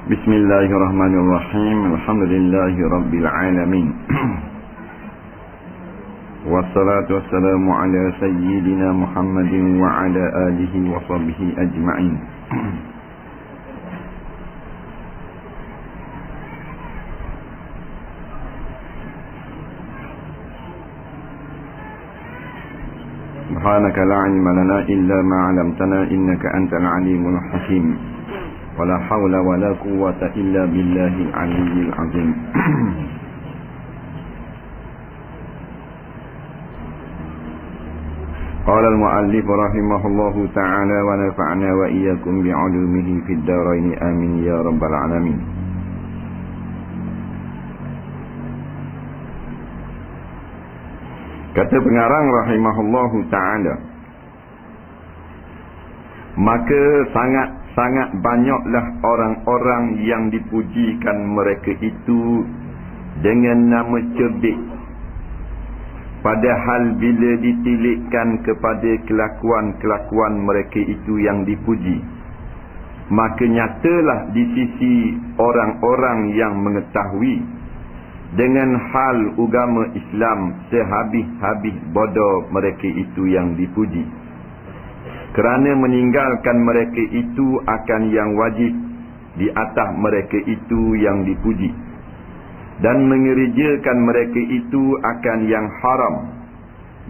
Bismillahirrahmanirrahim. Alhamdulillahirabbil alamin. Wassalatu wassalamu ala sayyidina Muhammadin wa ala alihi wa sahbihi ajma'in. Subhanaka la ilma lana illa ma 'allamtana innaka antal alimul hakim. Wala hawla wala quwwata illa billahil aliyyil azim. Qala al-muallif rahimahullahu ta'ala wa nafa'na wa iyyakum bi'ulumihi fid dharain amin ya rabbal alamin. Kata pengarang rahimahullahu ta'ala, maka sangat banyaklah orang-orang yang dipujikan mereka itu dengan nama cerdik, padahal bila ditilikkan kepada kelakuan-kelakuan mereka itu yang dipuji, maka nyatalah di sisi orang-orang yang mengetahui dengan hal agama Islam sehabis-habis bodoh mereka itu yang dipuji, kerana meninggalkan mereka itu akan yang wajib di atas mereka itu yang dipuji, dan mengerjakan mereka itu akan yang haram.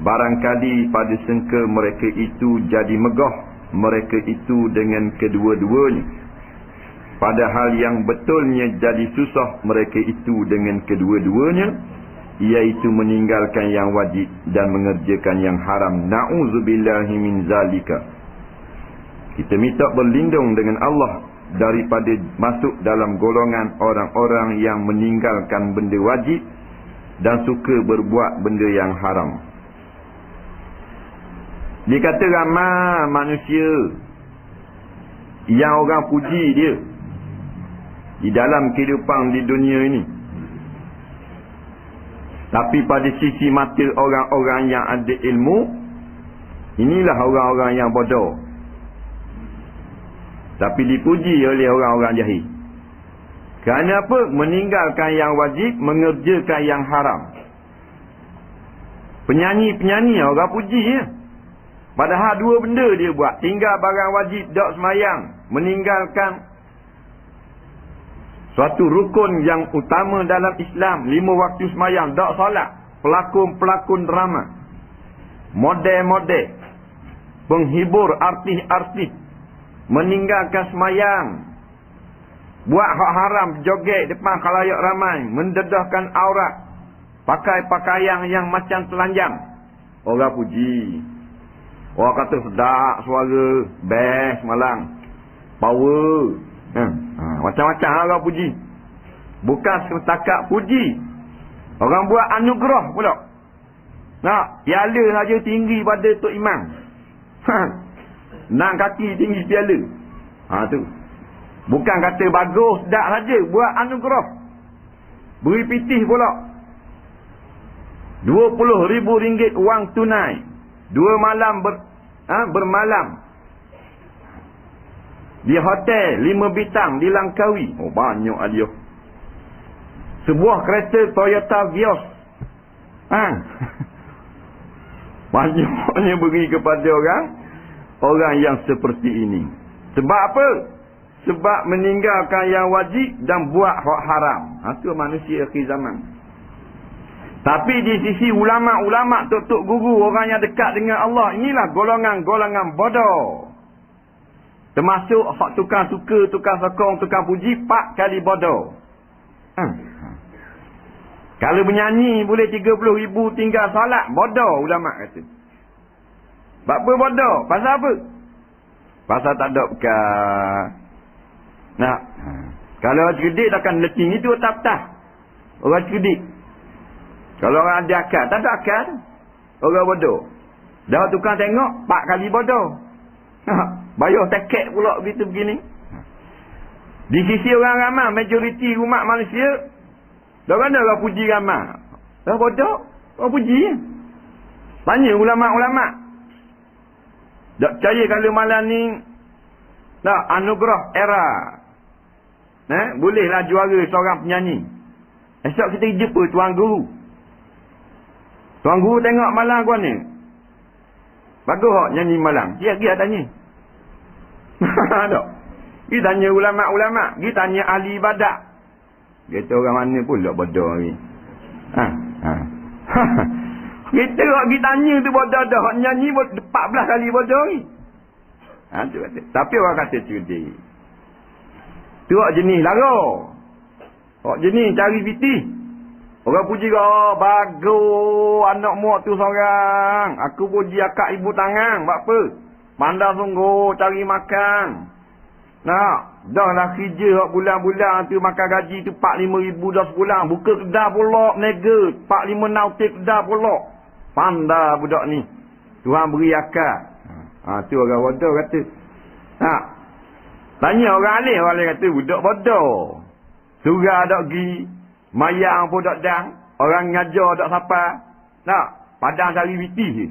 Barangkali pada sangka mereka itu jadi megah mereka itu dengan kedua-duanya, padahal yang betulnya jadi susah mereka itu dengan kedua-duanya, iaitu meninggalkan yang wajib dan mengerjakan yang haram. Na'udzubillahi min zalika. Kita minta berlindung dengan Allah daripada masuk dalam golongan orang-orang yang meninggalkan benda wajib dan suka berbuat benda yang haram. Dikata ramai manusia yang orang puji dia di dalam kehidupan di dunia ini, tapi pada sisi mata orang-orang yang ada ilmu, inilah orang-orang yang bodoh, tapi dipuji oleh orang-orang jahil. Kerana apa? Meninggalkan yang wajib, mengerjakan yang haram. Penyanyi-penyanyi orang puji ya. Padahal dua benda dia buat: tinggal barang wajib, tak semayang, meninggalkan suatu rukun yang utama dalam Islam, 5 waktu semayang, tak solat. Pelakon-pelakon drama, model-model, penghibur artis-artis, meninggalkan semayang, buat hak haram, joget depan khalayak ramai, mendedahkan aurat, pakai pakaian yang macam telanjang. Orang puji, orang kata sedap suara, best malang, power. Macam-macam orang puji. Bukan setakat puji, orang buat anugerah pula. Piala saja tinggi pada Tok Imam. 6 kaki tinggi piala. Tu. Bukan kata bagus, sedap saja, buat anugerah. Beri pitih pula. RM20,000 wang tunai. 2 malam bermalam di hotel 5 bintang di Langkawi. Banyak dia. Sebuah kereta Toyota Vios. Banyaknya beri kepada orang yang seperti ini. Sebab apa? Sebab meninggalkan yang wajib dan buat hak haram. Itu manusia akhir zaman. Tapi di sisi ulama'-ulama', tok-tok guru, orang yang dekat dengan Allah, inilah golongan-golongan bodoh. Termasuk hak tukang suka, tukang sokong, tukang puji, 4 kali bodoh. Kalau menyanyi boleh 30,000 tinggal salat, bodoh ulama' kata. Sebab apa bodoh? Pasal apa? Pasal tak ada bekas. Kalau orang cerdik takkan leting itu tak-tak. Orang cerdik. Kalau orang ada akal, tak ada akal, orang bodoh. Dah tukang tengok, 4 kali bodoh. Bayar tiket pula begitu begini. Di sisi orang ramai, majoriti umat manusia, dah mana orang puji ramai? Dah bodoh, orang puji. Tanya ulama'-ulama'. Tak percaya kalau malam ni anugerah era Bolehlah juara seorang penyanyi. Esok kita jumpa Tuan Guru. Tuan Guru tengok malang kau ni. Bagus tak nyanyi malang? Dia tanya. Tak. Dia tanya ulama'-ulama'. Dia tanya ahli ibadat. Kita orang mana pula bodoh ni. Kita orang pergi tanya tu bodoh dah. Nyanyi 14 kali bodoh ni. Tu kata. Tapi orang kata cerdik. Tu orang jenis lara. Orang jenis cari piti. Orang puji kau, bagus anak muak tu seorang. Aku puji akak ibu tangan. Buat apa? Pandai sungguh cari makan. Dah lah kerja bulan-bulan tu makan gaji tu 4-5 ribu dah sebulan. Buka kedai pula mega. 4-5 nautik kedai pula. Pandai budak ni. Tuhan beri akal. Tu orang bodoh kata. Tanya orang alim kata budak bodoh. Surah tak pergi. Mayang pun tak dang. Orang ngajar tak siapa. Padang cari biti je.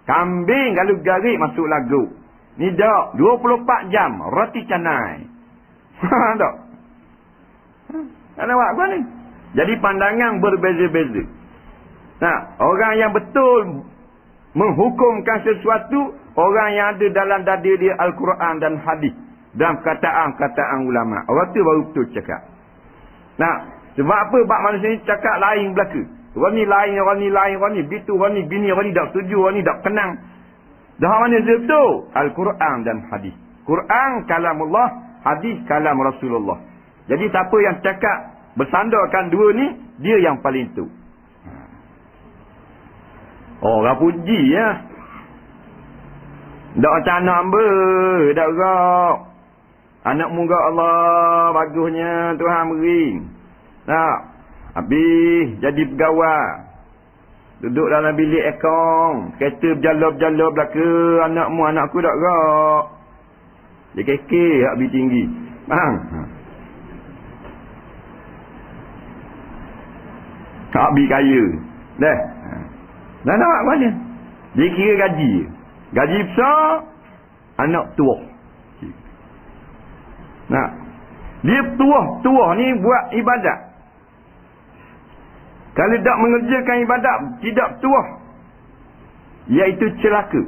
Kambing kalau garik masuk lagu. Ni dak 24 jam roti canai. Tak. Ada apa ni? Jadi pandangan berbeza-beza. Orang yang betul menghukumkan sesuatu, orang yang ada dalam dada dia Al-Quran dan hadis dan kataan-kataan ulama. Orang tu baru betul cakap. Sebab apa bab manusia ni cakap lain belaka. Orang ni lain, orang ni lain, orang ni bitu, orang ni bini, orang ni tak setuju, orang ni tak kenang. Dah mana betul? Al-Quran dan hadis. Quran kalamullah, hadis kalam Rasulullah. Jadi siapa yang cakap bersandarkan dua ni, dia yang paling tu. Orang puji ya. Tak macam anak hamba, tak gerak. Anak muka Allah, bagusnya Tuhan beri. Habis jadi pegawai. Duduk dalam bilik ekong. Kereta berjalop-jalop belaka. Anakku tak gerak. Dia kekeh, habis tinggi. Faham? Habis kaya. Dah. Dah nak mana? Dia kira gaji. Gaji besar, anak tua. Dia tua ni buat ibadat. Kalau tak mengerjakan ibadat, tidak tua. Iaitu celaka.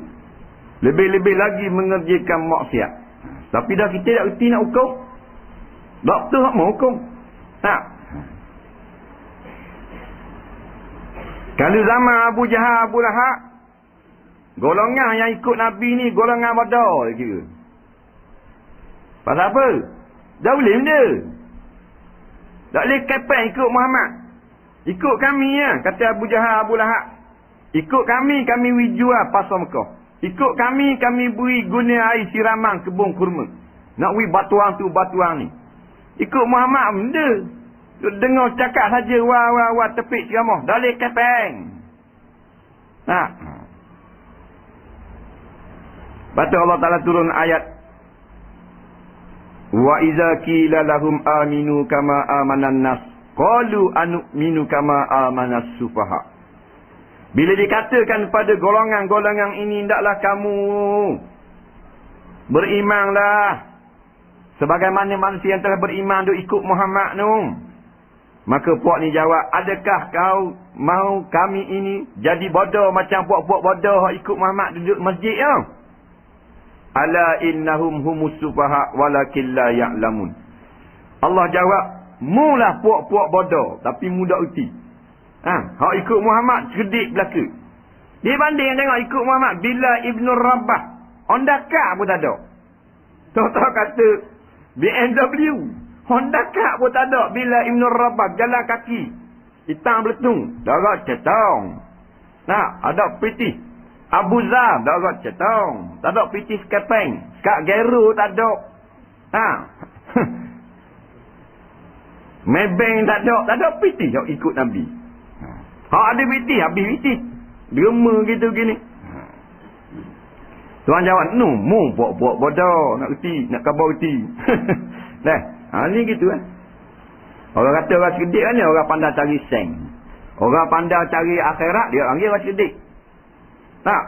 Lebih-lebih lagi mengerjakan maksiat. Tapi dah kita tak reti nak hukum. Doktor tak mau hukum. Kalau zaman Abu Jahal, Abu Lahab, golongan yang ikut Nabi ni golongan bodoh kira. Pasal apa? Dah boleh benda. Tak boleh kepek ikut Muhammad. Ikut kami ya, kata Abu Jahal, Abu Lahab. Ikut kami jual pasar Mekah. Ikut kami beri guna air siraman kebun kurma. Nak wi batuang tu batuang ni. Ikut Muhammad benda. Dengar cakap saja wah tepik ceramah. Dah boleh kepeng. Baca Allah Ta'ala turun ayat. Wa iza qila lahum aminu kama amanan nas. Qalu anu'minu kama amanas sufaha. Bila dikatakan pada golongan-golongan ini, hendaklah kamu berimanlah sebagaimana manusia yang telah beriman tu ikut Muhammad tu. Maka puak ni jawab, adakah kau mahu kami ini jadi bodoh macam puak-puak bodoh ikut Muhammad duduk masjid ya? Ala innahum humus sufaha walakin la ya'lamun. Allah jawab, mulah puak-puak bodoh tapi mudah uti. Hak ikut Muhammad cerdik belaka. Dia banding tengok ikut Muhammad bila Ibnu Rabah Honda Car pun tak ada. Tahu-tahu kata BMW Honda Car pun tak ada. Bila Ibnu Rabah jalan kaki hitam beletung darat cetong. Ada piti Abu Zar darat cetong. Tak ada piti skepeng. Skak Gero tak ada. Mebeng tak ada piti yang ikut Nabi. Ada piti, habis piti. Derma gitu gini. Tuan jawab, mu buat bodoh, nak reti, nak khabar reti. Dah, ni gitu kan. Orang kata orang cerdik kan ni, orang pandai cari seng. Orang pandai cari akhirat, dia panggil orang cerdik. Tak?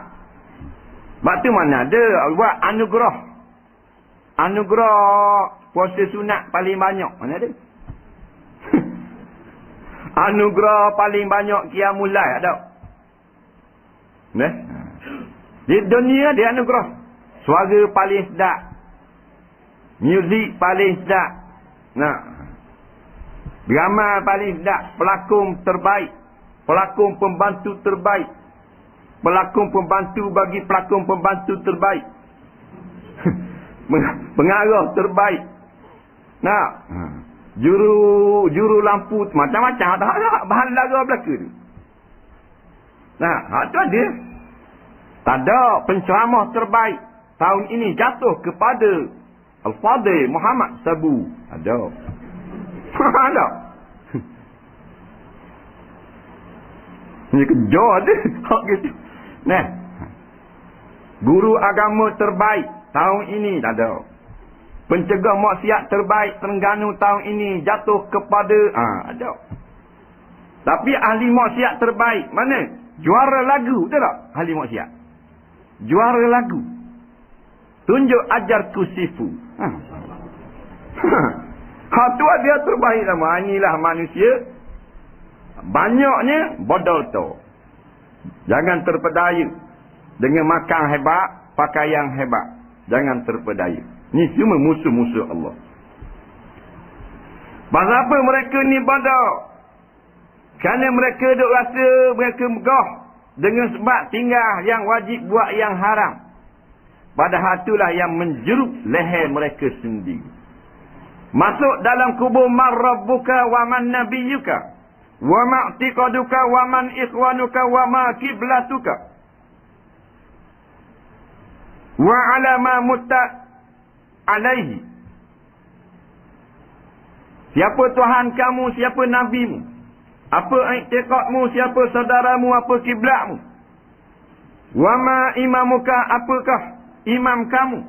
Sebab tu mana ada buat anugerah. Anugerah puasa sunat paling banyak. Mana ada? Anugerah paling banyak qiyamul lail ada. Nah. Di dunia dia anugerah. Suara paling sedap. Muzik paling sedap. Nah. Drama paling sedap. Pelakon terbaik. Pelakon pembantu terbaik. Pelakon pembantu bagi pelakon pembantu terbaik. Pengarah terbaik. Nah. Juru lampu macam-macam ada bahan laga belaka tu. Nah, tu ada. Tak ada penceramah terbaik tahun ini jatuh kepada Al-Fadhil Muhammad Sabu. Ada. Ada. Ini kejar dia. Hak gitu. Nah. Guru agama terbaik tahun ini tak ada. Pencegah maksiat terbaik Terengganu tahun ini jatuh kepada ada. Tapi ahli maksiat terbaik mana? Juara lagu, betul tak? Ahli maksiat. Juara lagu. Tunjuk ajarku sifu. Tu dia terbaik sama. Inilah manusia. Banyaknya bodol tu. Jangan terpedaya dengan makan hebat, pakaian hebat. Jangan terpedaya. Ni cuma musuh-musuh Allah. Pasal apa mereka ni bodoh? Kerana mereka duk rasa mereka megah dengan sebab tinggal yang wajib buat yang haram. Padahal itulah yang menjeruk leher mereka sendiri. Masuk dalam kubur man rabbuka wa man nabiyyuka wa ma'tiqaduka wa man ikhwanuka wa ma kiblatuka wa ala ma alaihi. Siapa Tuhan kamu, siapa nabimu, apa i'tiqadmu, siapa saudaramu, apa kiblatmu, wa ma imamuka, apakah imam kamu,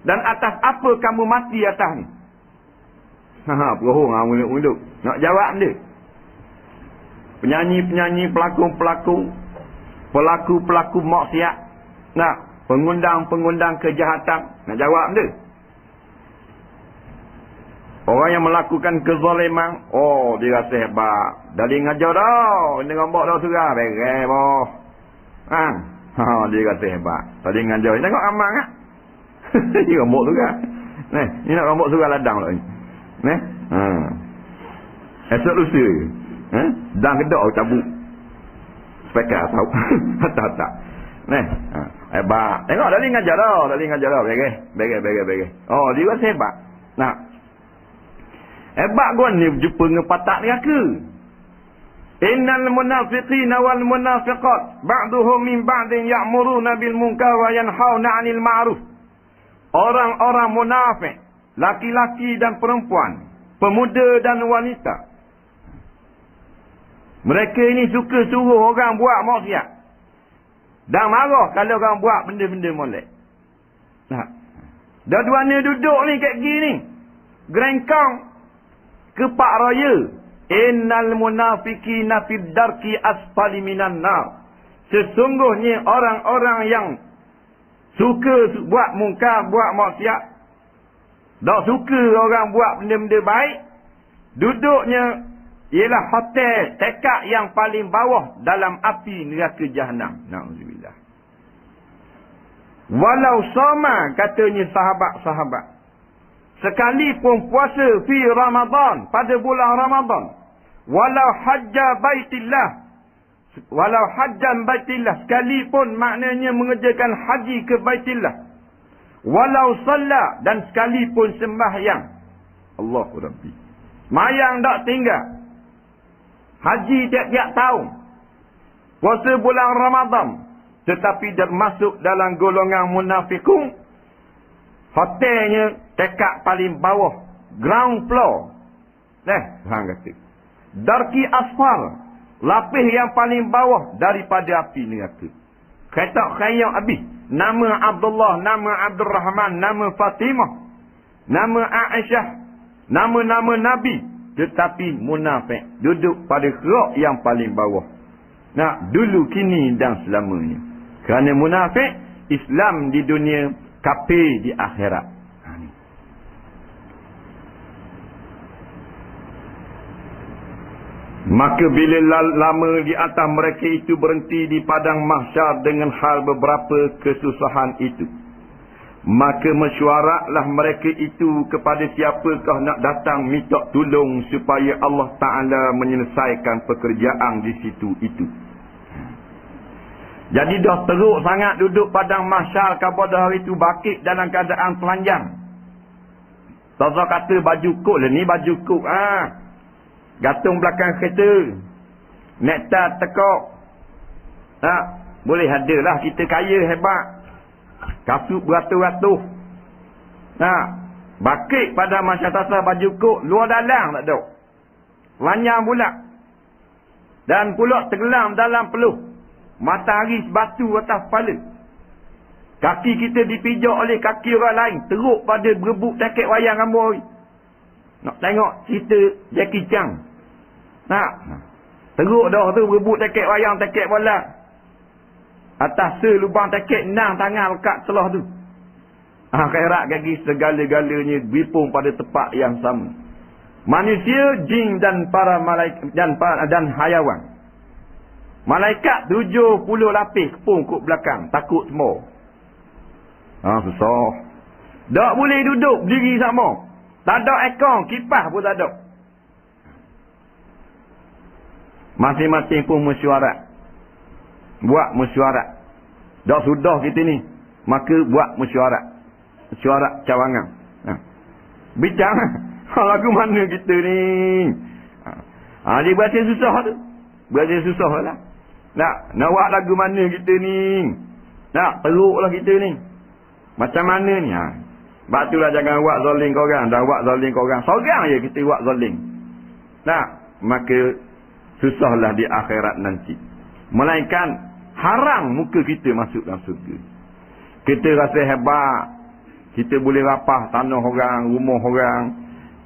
dan atas apa kamu mati atas ni. Bohong mulut-mulut nak jawab dia. Penyanyi-penyanyi, pelakon-pelakon, pelaku-pelaku maksiat, pengundang-pengundang kejahatan, nak jawab dia. Orang yang melakukan kezaliman, dia rasa hebat. Dari ngajar dah, ini ngambak dah surah, beres boh. Dia rasa hebat. Tadi ngajar, tengok amal kan? Dia ngambak surah. Ni nak ngambak surah ladang lah ni. Esok lusa. Dan kedok cabut. Spekar tahu. Tak. Hebat. Tengok tadi ngajar dah. Beres. Dia rasa hebat. Hebat gua ni jumpa dengan patak neraka. Innal munafiqina wal munafiqat ba'duhum min ba'din ya'muruna bil munkar wa yanhauna 'anil ma'ruf. Orang-orang munafik, laki-laki dan perempuan, pemuda dan wanita. Mereka ini suka suruh orang buat maksiat. Dan marah kalau orang buat benda-benda molek. Dua-duanya duduk ni kat gini. Gerengkong. Kepak raya. Innal munafiqina fid darki asfali minan nar. Sesungguhnya orang-orang yang suka buat mungkar, buat maksiat, tak suka orang buat benda-benda baik, duduknya ialah hotel tekak yang paling bawah dalam api neraka jahanam. Na'udzubillah. Walau sama, katanya sahabat-sahabat, sekalipun puasa fi Ramadan, pada bulan Ramadan, walau hajjan baitillah, sekalipun maknanya mengerjakan haji ke baitillah, walau salla, dan sekalipun sembahyang, Allahu Rabbi, mayang tak tinggal, haji tiap-tiap tahun, puasa bulan Ramadan, tetapi dia masuk dalam golongan munafikun, hotelnya tekak paling bawah, ground floor. Hang kata. Darki asfar, lapis yang paling bawah daripada api neraka. Kata khayal habis. Nama Abdullah, nama Abdul Rahman, nama Fatimah, nama Aisyah, nama-nama Nabi, tetapi munafik duduk pada kerak yang paling bawah. Dulu, kini dan selamanya. Kerana munafik, Islam di dunia, kafir di akhirat. Maka bila lama di atas mereka itu berhenti di padang mahsyar dengan hal beberapa kesusahan itu, maka mesyuaratlah mereka itu kepada siapakah nak datang minta tolong supaya Allah Ta'ala menyelesaikan pekerjaan di situ itu. Jadi dah teruk sangat duduk padang mahsyar pada hari itu, bakit dalam keadaan telanjang. Tazah kata baju kot lah ni, baju kot gantung belakang kereta, nektar tekok. Boleh adalah kita kaya hebat, kasut beratus-ratus. Bakit pada masyarakat baju kot, luar dalam tak ada. Lanyang pula. Dan pula tenggelam dalam peluh. Matahari sebatu atas kepala. Kaki kita dipijak oleh kaki orang lain. Teruk pada berebut taket wayang amboi. Nak tengok cerita Jackie Chan. Teruk dah tu berebut taket wayang, taket bola. Atas selubang taket, enam tangan lekat celah tu. Akhirat kaki segala-galanya beripung pada tempat yang sama. Manusia, jin dan para malaikat dan hayawan. Malaikat 70 lapis kepung kat belakang, takut semua. Susah. Tak boleh duduk berdiri sama. Tak ada aircon, kipas pun tak ada. Masing-masing pun mesyuarat. Buat mesyuarat. Dah sudah kita ni, maka buat mesyuarat. Mesyuarat cawangan. Bincang lagu mana kita ni. Dia berasa susah tu. Berasa susah lah. Nak buat lagu mana kita ni. Teruk lah kita ni. Macam mana ni? Sebab itulah jangan buat zalim korang. Dah buat zalim korang, seorang je kita buat zalim. Maka susahlah di akhirat nanti. Melainkan haram muka kita masuk dalam surga. Kita rasa hebat. Kita boleh rapah tanah orang, rumah orang.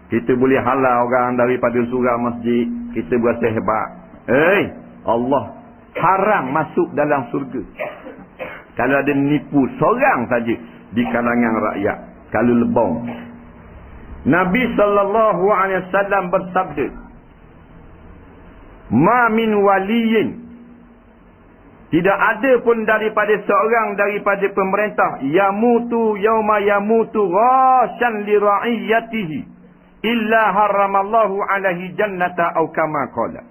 Kita boleh halau orang daripada surau masjid. Kita berasa hebat. Allah haram masuk dalam surga. Kalau ada nipu seorang saja di kalangan rakyat, kalau lebong. Nabi SAW bersabda, "Ma min waliyin," tidak ada pun daripada seorang daripada pemerintah, "yamutu yauma yamutu ghasyan li ra'iyatihi illa haramallahu alaihi jannata aw kama qala."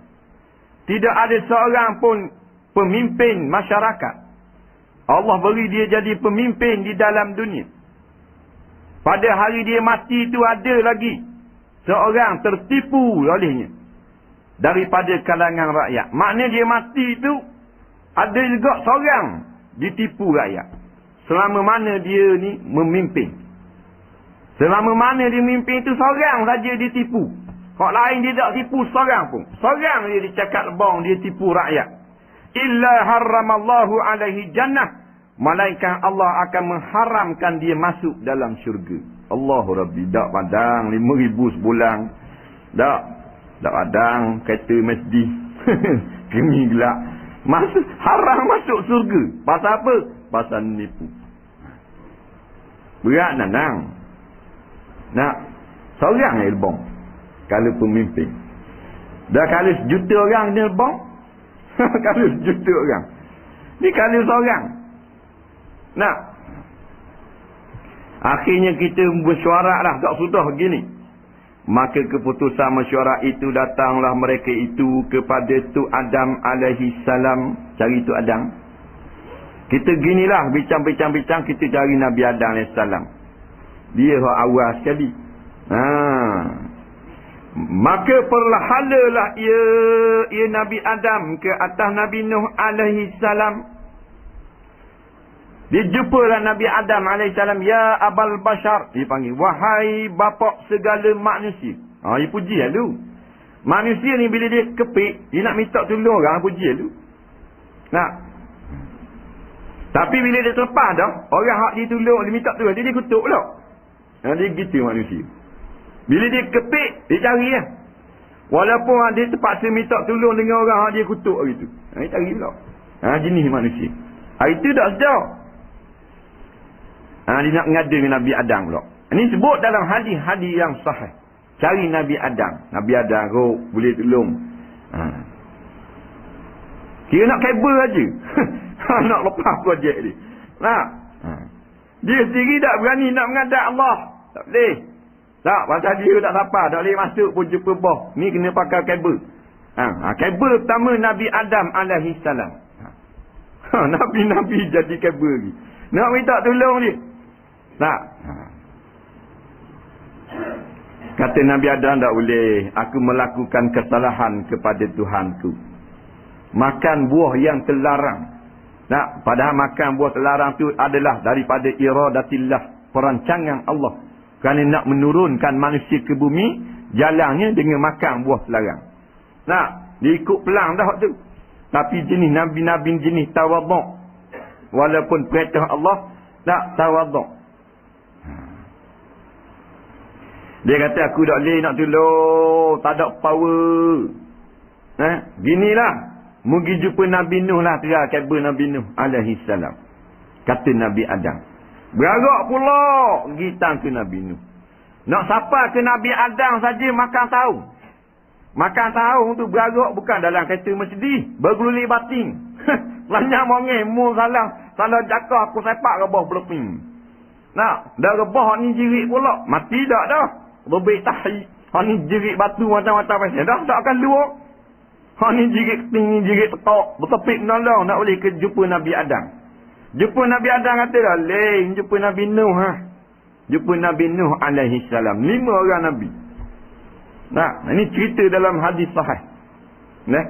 Tidak ada seorang pun pemimpin masyarakat, Allah beri dia jadi pemimpin di dalam dunia, pada hari dia mati itu ada lagi seorang tertipu olehnya daripada kalangan rakyat. Maknanya dia mati itu ada juga seorang ditipu rakyat. Selama mana dia ni memimpin, selama mana dia memimpin itu seorang saja ditipu. Kok lain dia tak tipu seorang pun. Seorang dia dicakap lebong, dia tipu rakyat. Illa haramallahu alaihi jannah, malaikat Allah akan mengharamkan dia masuk dalam syurga. Allahu Rabbi. Tak padang 5,000 sebulan. Tak padang kereta Mercedes. Kemi gelap. Haram masuk surga. Pasal apa? Pasal nipu. Berat nang. Seorang yang lebong kalau pemimpin. Dah kalau sejuta orang dia lebong. Kalau sejuta orang. Ni kalau seorang. Akhirnya kita bersyuarat lah. Tak sudah begini. Maka keputusan mesyuarat itu, datanglah mereka itu kepada Tu Adam alaihi salam. Cari Tu Adam. Kita ginilah bincang-bincang kita cari Nabi Adam alaihi salam. Dia awal sekali. Maka perlahalalah ia Nabi Adam ke atas Nabi Nuh alaihi salam. Dia jumpalah Nabi Adam alaihi salam. Ya Abal Bashar. Dia panggil, wahai bapa segala manusia. Dia puji tu. Manusia ni bila dia kepik, dia nak minta tolong orang, puji tu. Tapi bila dia terlepas dah, orang hak dia tolong, dia minta tolong, dia kutuk pula. Dia gitu manusia. Bila dia kepik, dia cari lah. Walaupun dia terpaksa minta tolong dengan orang hak dia kutuk gitu. Dia cari pula. Jenis manusia. Itu tak sedar. Dia nak ngada dengan Nabi Adam pula. Ini sebut dalam hadis-hadis yang sahih. Cari Nabi Adam. Nabi Adam boleh tolong. Kira nak kabel aja. Nak lepas projek dia. Nah. Dia sendiri tak berani nak menghadap Allah. Tak boleh. Tak, pasal dia tak sabar. Tak boleh masuk pun jumpa boh. Ni kena pakai kabel. Kabel pertama Nabi Adam alaihi salam. Nabi-Nabi jadi kabel ni. Nak minta tolong dia. Tak. Kata Nabi Adam, tak boleh. Aku melakukan kesalahan kepada Tuhanku. Makan buah yang terlarang. Nah, padahal makan buah terlarang tu adalah daripada iradatillah, perancangan Allah. Kerana nak menurunkan manusia ke bumi, jalannya dengan makan buah terlarang. Nah, dia ikut pelang dah tu. Tapi jenis Nabi-Nabi jenis tawaduk. Walaupun perintah Allah, tak tawaduk. Dia kata, aku tak boleh nak tolong, tak ada power. Ginilah. Mungkin jumpa Nabi Nuh lah, terak kabel Nabi Nuh alaihi salam. Kata Nabi Adam. Beragak pula gitang ke Nabi Nuh. Nak sapa ke Nabi Adam saja makan tahu. Makan tahu tu beragak bukan dalam kereta Mercedes. Bergelulik batin. Banyak mongeh, mu salah jakar aku sepak rebah beleping. Nak, dah rebah ni jerit pula. Mati tak dah. Berbik tahi. Ni jerit batu macam-macam pasal. Dah tak akan luar. Ni jerit tinggi, jerit tetok. Bertepik menolong. Nak boleh ke jumpa Nabi Adam. Jumpa Nabi Adam kata dah. Lain jumpa Nabi Nuh. Jumpa Nabi Nuh alaihi salam. 5 orang Nabi. Nah, ini cerita dalam hadis sahih. Nah.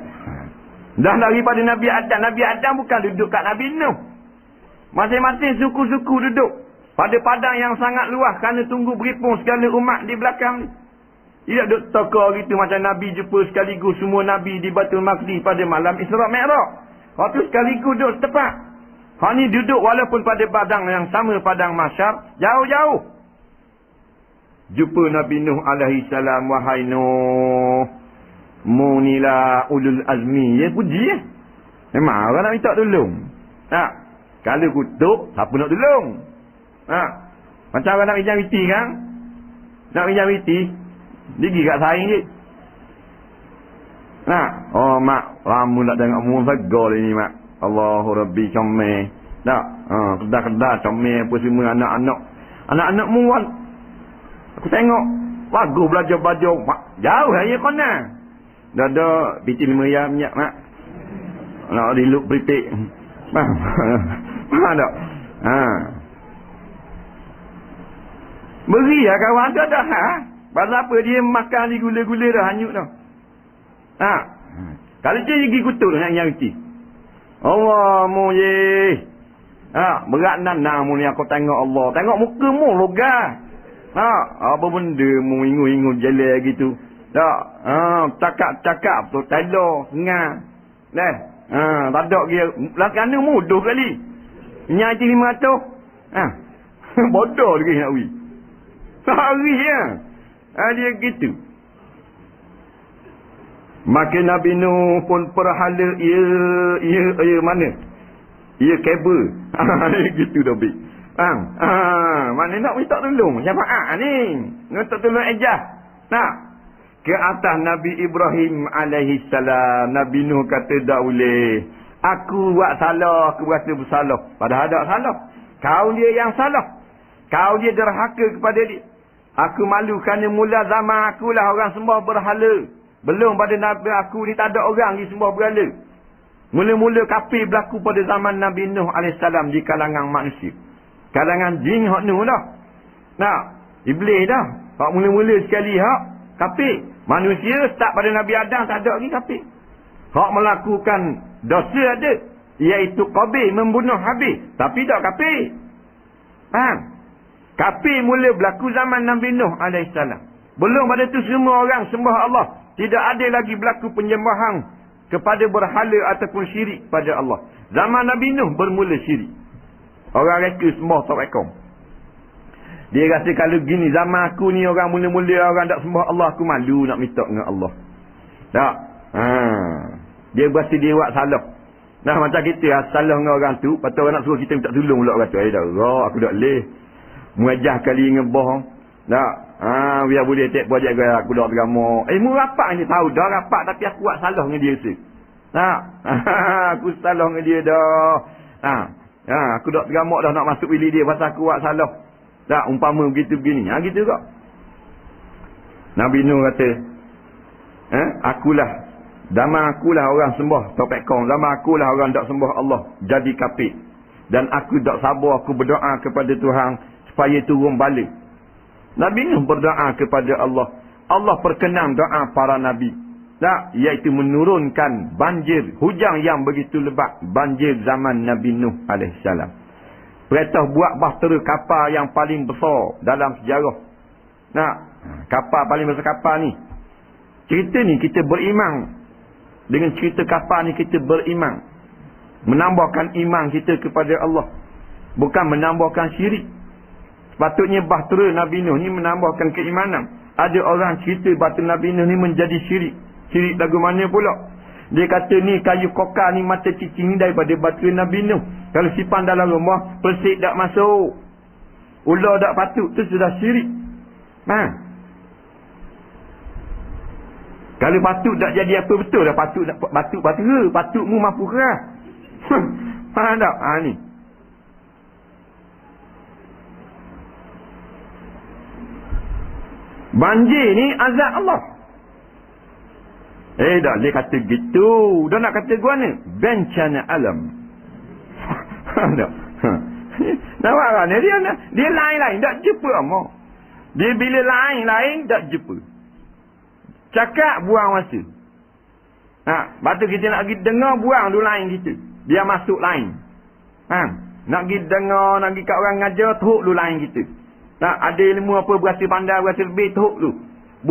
Dan daripada Nabi Adam. Nabi Adam bukan duduk kat Nabi Nuh. Masing-masing suku-suku duduk. Pada padang yang sangat luas. Kerana tunggu beripung segala umat di belakang ni. Tidak duduk tokoh gitu macam Nabi jumpa sekaligus semua Nabi di Baitul Maqdis pada malam Isra' Mi'raj. Waktu sekaligus duduk setepat. Ni duduk walaupun pada padang yang sama, padang mahsyar, jauh-jauh. Jumpa Nabi Nuh alaihi salam, wahai Nuh, munilah ulul azmi. Ya puji ya. Memang orang nak minta tolong. Tak. Kalau kutuk, siapa nak tolong? Macam orang nak pinjam witi kan? Nak pinjam witi, dia kat saing je. Oh mak, lama nak tengok mu segar ni mak. Allahu Rabbi comel. Tak. Kedah-kedah comel apa semua anak-anak. Anak-anak mu aku tengok bagus belajar-belajar. Jauh saya kena. Dah ada piti 5 ayam minyak mak. Nak diluk beritik. Faham tak? Beri lah kawan tu dah. Pasal apa dia makan di gula-gula dah hanyut dah. Kalau dia pergi kutuk nak yang reti. Allah mu ye. Berat nana mu ni aku tengok Allah. Tengok muka mu logah. Apa benda mu ingu-ingu jalan gitu. Tak. Cakap-cakap tu telo ngah. Dah. Tak ada dia. Belakang ni mudah kali. Nyai 500. Bodoh lagi nak wi. Hari ya. Dia gitu. Maka Nabi Nuh pun perhala ia mana? Ia kabel. Gitu dah bi. Mana nak minta tolong? Syafaat ni. Minta tolong ejah. Nak ke atas Nabi Ibrahim alaihi salam. Nabi Nuh kata tak boleh. Aku buat salah, aku rasa bersalah. Padahal tak salah. Kau dia yang salah. Kau dia derhaka kepada dia. Aku malu kerana mula zaman akulah orang sembah berhala. Belum pada Nabi aku ni tak ada orang di sembah berhala. Mula-mula kafir berlaku pada zaman Nabi Nuh AS di kalangan manusia. Kalangan jin hak Nuh dah. Nah, iblis dah. Hak mula-mula sekali hak kafir. Manusia start pada Nabi Adam tak ada lagi kafir. Hak melakukan dosa ada. Iaitu Qabil membunuh Habil. Tapi tak kafir. Faham? Kafir mula berlaku zaman Nabi Nuh AS. Belum pada tu semua orang sembah Allah. Tidak ada lagi berlaku penyembahan kepada berhala ataupun syirik pada Allah. Zaman Nabi Nuh bermula syirik. Orang reka sembah tawakom. Dia kata kalau gini zaman aku ni orang mula-mula orang tak sembah Allah, aku malu nak minta dengan Allah. Tak? Dia berasa dia buat salah. Nah macam kita salah dengan orang tu, patut orang nak suruh kita minta tolong pula kata, dah aku tak boleh. Muajah kali ngebah. Tak? Biar boleh tak projek aku dah beragama. Mu rapat ni tahu dah rapat tapi aku buat salah dengan dia tu. Aku salah dengan dia dah. Aku dah beragama dah nak masuk bilik dia pasal aku buat salah. Tak umpama begitu begini. Gitu kok. Nabi Nuh kata, zaman akulah orang sembah topek kong. Zaman akulah orang tak sembah Allah jadi kafir. Dan aku tak sabar aku berdoa kepada Tuhan supaya turun balik. Nabi Nuh berdoa kepada Allah. Allah perkenan doa para nabi. Iaitu menurunkan banjir, hujan yang begitu lebat. Banjir zaman Nabi Nuh AS. Perintah buat bahtera kapal yang paling besar dalam sejarah. Kapal paling besar kapal ni. Cerita ni kita beriman. Dengan cerita kapal ni kita beriman. Menambahkan iman kita kepada Allah. Bukan menambahkan syirik. Sepatutnya bahtera Nabi Nuh ni menambahkan keimanan. Ada orang cerita bahtera Nabi Nuh ni menjadi syirik. Syirik lagu mana pula? Dia kata ni kayu kokar ni mata cicing ni daripada bahtera Nabi Nuh. Kalau simpan dalam rumah, persik tak masuk. Ular tak patut, tu sudah syirik. Kalau patut tak jadi apa betul dah patut bahtera. Patutmu mampu keras. Faham tak? Ni. Banjir ni azab Allah. Dah dia kata gitu. Dah nak kata gua ni bencana alam. Tak. Nampak kan dia lain-lain tak jumpa apa. Dia bila lain-lain tak jumpa. Cakap buang masa. Lepas tu kita nak pergi dengar buang dulu lain kita. Biar masuk lain. Nak pergi dengar, nak pergi kat orang ngajar, teruk dulu lain kita. Ada ilmu apa berasa pandai, berasa lebih, teruk dulu.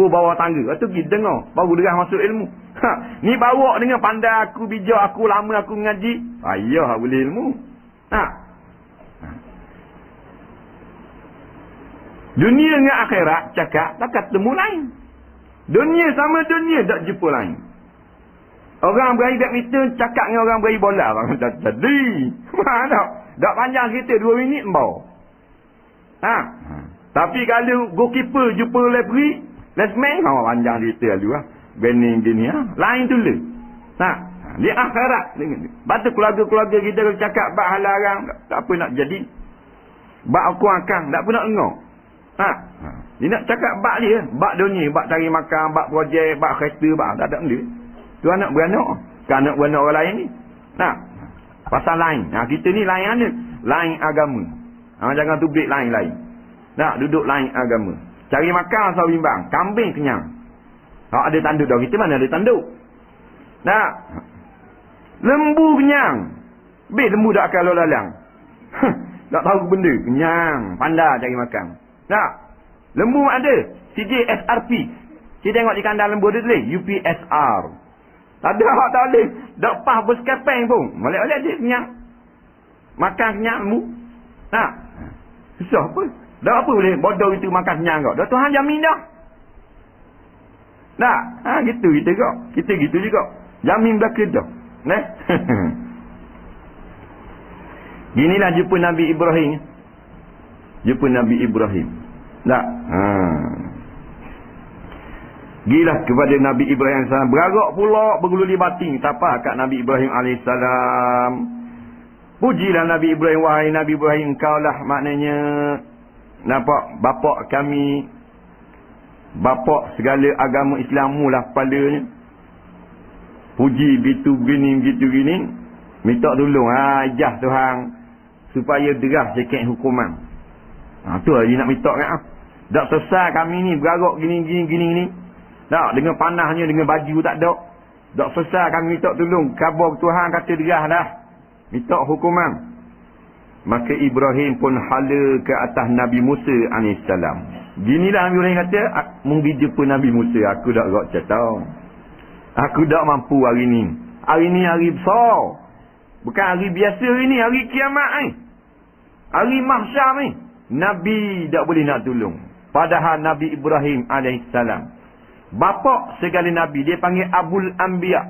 Bawa tangga. Lepas tu pergi dengar. Baru derah masuk ilmu. Ni bawa dengan pandai aku, bijak aku, lama aku ngaji. Ayah boleh ilmu. Dunia dengan akhirat cakap tak ketemu lain. Dunia sama dunia tak jumpa lain. Orang berair badminton cakap dengan orang berair bola. Tak jadi. Tak panjang kita 2 minit bawa. Tapi kalau goalkeeper jumpa referee, let's man, panjang cerita lalu Bening gini lain tu le. Dia akhirat dengan. Batu keluarga-keluarga kita kalau cakap bab halarang tak apa nak jadi. Bab aku akang tak apa nak dengar. Dia nak cakap bab dia, bab dunia, bab cari makan, bab projek, bab kereta, bab tak ada benda. Tu anak beranak. Kan anak beranak orang lain ni. Pasal lain. Kita ni lain ada. Lain agama. Jangan tubik lain-lain. Duduk lain agama. Cari makan asal bimbang. Kambing kenyang. Ada tanduk dah. Kita mana ada tanduk? Lembu kenyang. Lembu tak akan lalang. Tak tahu benda. Kenyang. Pandai cari makan. Lembu ada. CJSRP. Kita tengok di kandang lembu dia tulis. UPSR. Ada hak tak boleh. Tak pah berskapeng pun. Boleh-boleh dia kenyang. Makan kenyang lembu. Susah apa? Tak apa boleh. Bodoh itu makan kenyang kau. Dah Tuhan jamin dah. Gitu kita kok. Kita gitu juga. Jamin belaka dah. Ginilah jumpa Nabi Ibrahim. Jumpa Nabi Ibrahim. Gila kepada Nabi Ibrahim AS. Beragak pula bergululi batin. Tapak kat Nabi Ibrahim AS. Pujilah Nabi Ibrahim. Wahai Nabi Ibrahim, engkau lah maknanya. Nampak bapak kami. Bapak segala agama Islamu lah kepalanya. Puji begitu gini. Minta tolong. Ijah Tuhan. Supaya derah sikit hukuman. Tu lah dia nak minta kan. Tak selesai kami ni beragak gini. Tak, dengan panahnya, dengan baju tak ada. Tak selesai kami minta tolong. Khabar Tuhan kata derah dah. Minta hukuman. Maka Ibrahim pun hala ke atas Nabi Musa AS. Ginilah Nabi Ibrahim kata, mungkin jumpa Nabi Musa. Aku tak rok cerita. Aku tak mampu hari ni. Hari ni hari besar. Bukan hari biasa hari ni. Hari kiamat ni. Hari mahsyar ni. Nabi tak boleh nak tolong. Padahal Nabi Ibrahim AS. Bapak segala Nabi. Dia panggil Abul Anbiya.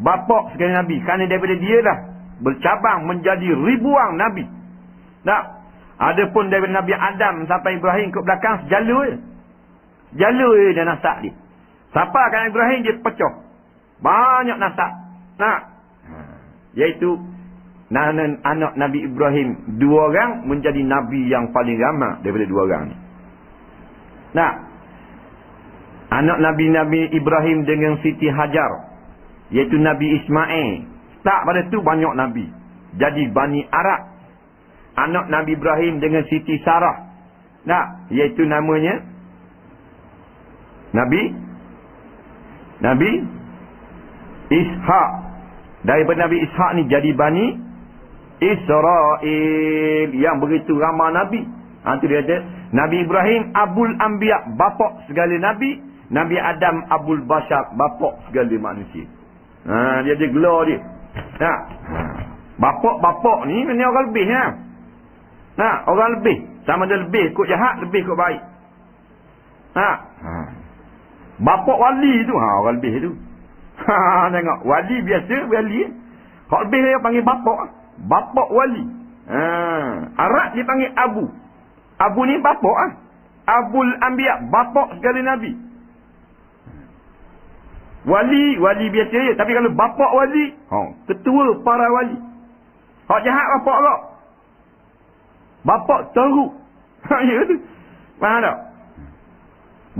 Bapak segala Nabi. Kerana daripada dia lah. Bercabang menjadi ribuan Nabi. Adapun daripada Nabi Adam sampai Ibrahim ke belakang sejalur je. Jalur dia nasab dia. Siapa kan Ibrahim dia pecah. Banyak nasab. Iaitu anak Nabi Ibrahim 2 orang menjadi Nabi yang paling ramai daripada 2 orang ni. Anak Nabi Ibrahim dengan Siti Hajar, iaitu Nabi Ismail. Tak pada tu banyak Nabi. Jadi Bani Arab. Anak Nabi Ibrahim dengan Siti Sarah. Iaitu namanya Nabi Ishak. Daripada Nabi Ishak ni jadi Bani Israel. Yang begitu ramai Nabi. Itu dia ada. Nabi Ibrahim Abul Anbiya, bapa segala Nabi. Nabi Adam Abul Bashar, bapa segala manusia. Dia ada gelar dia. Bapa ni ni orang lebih. Orang lebih. Sama ada lebih kot jahat, lebih kot baik. Bapa wali tu, orang lebih tu. Tengok, wali biasa, wali. Kalau lebih dia panggil bapa. Bapa wali. Arab dia panggil Abu. Abu ni bapa. Abul Anbiya, bapa segala Nabi. Wali biasa je. Tapi kalau bapa wali, ketua para wali. Hak jahat bapa kau. Bapa teruk. Ya tu. Faham tak?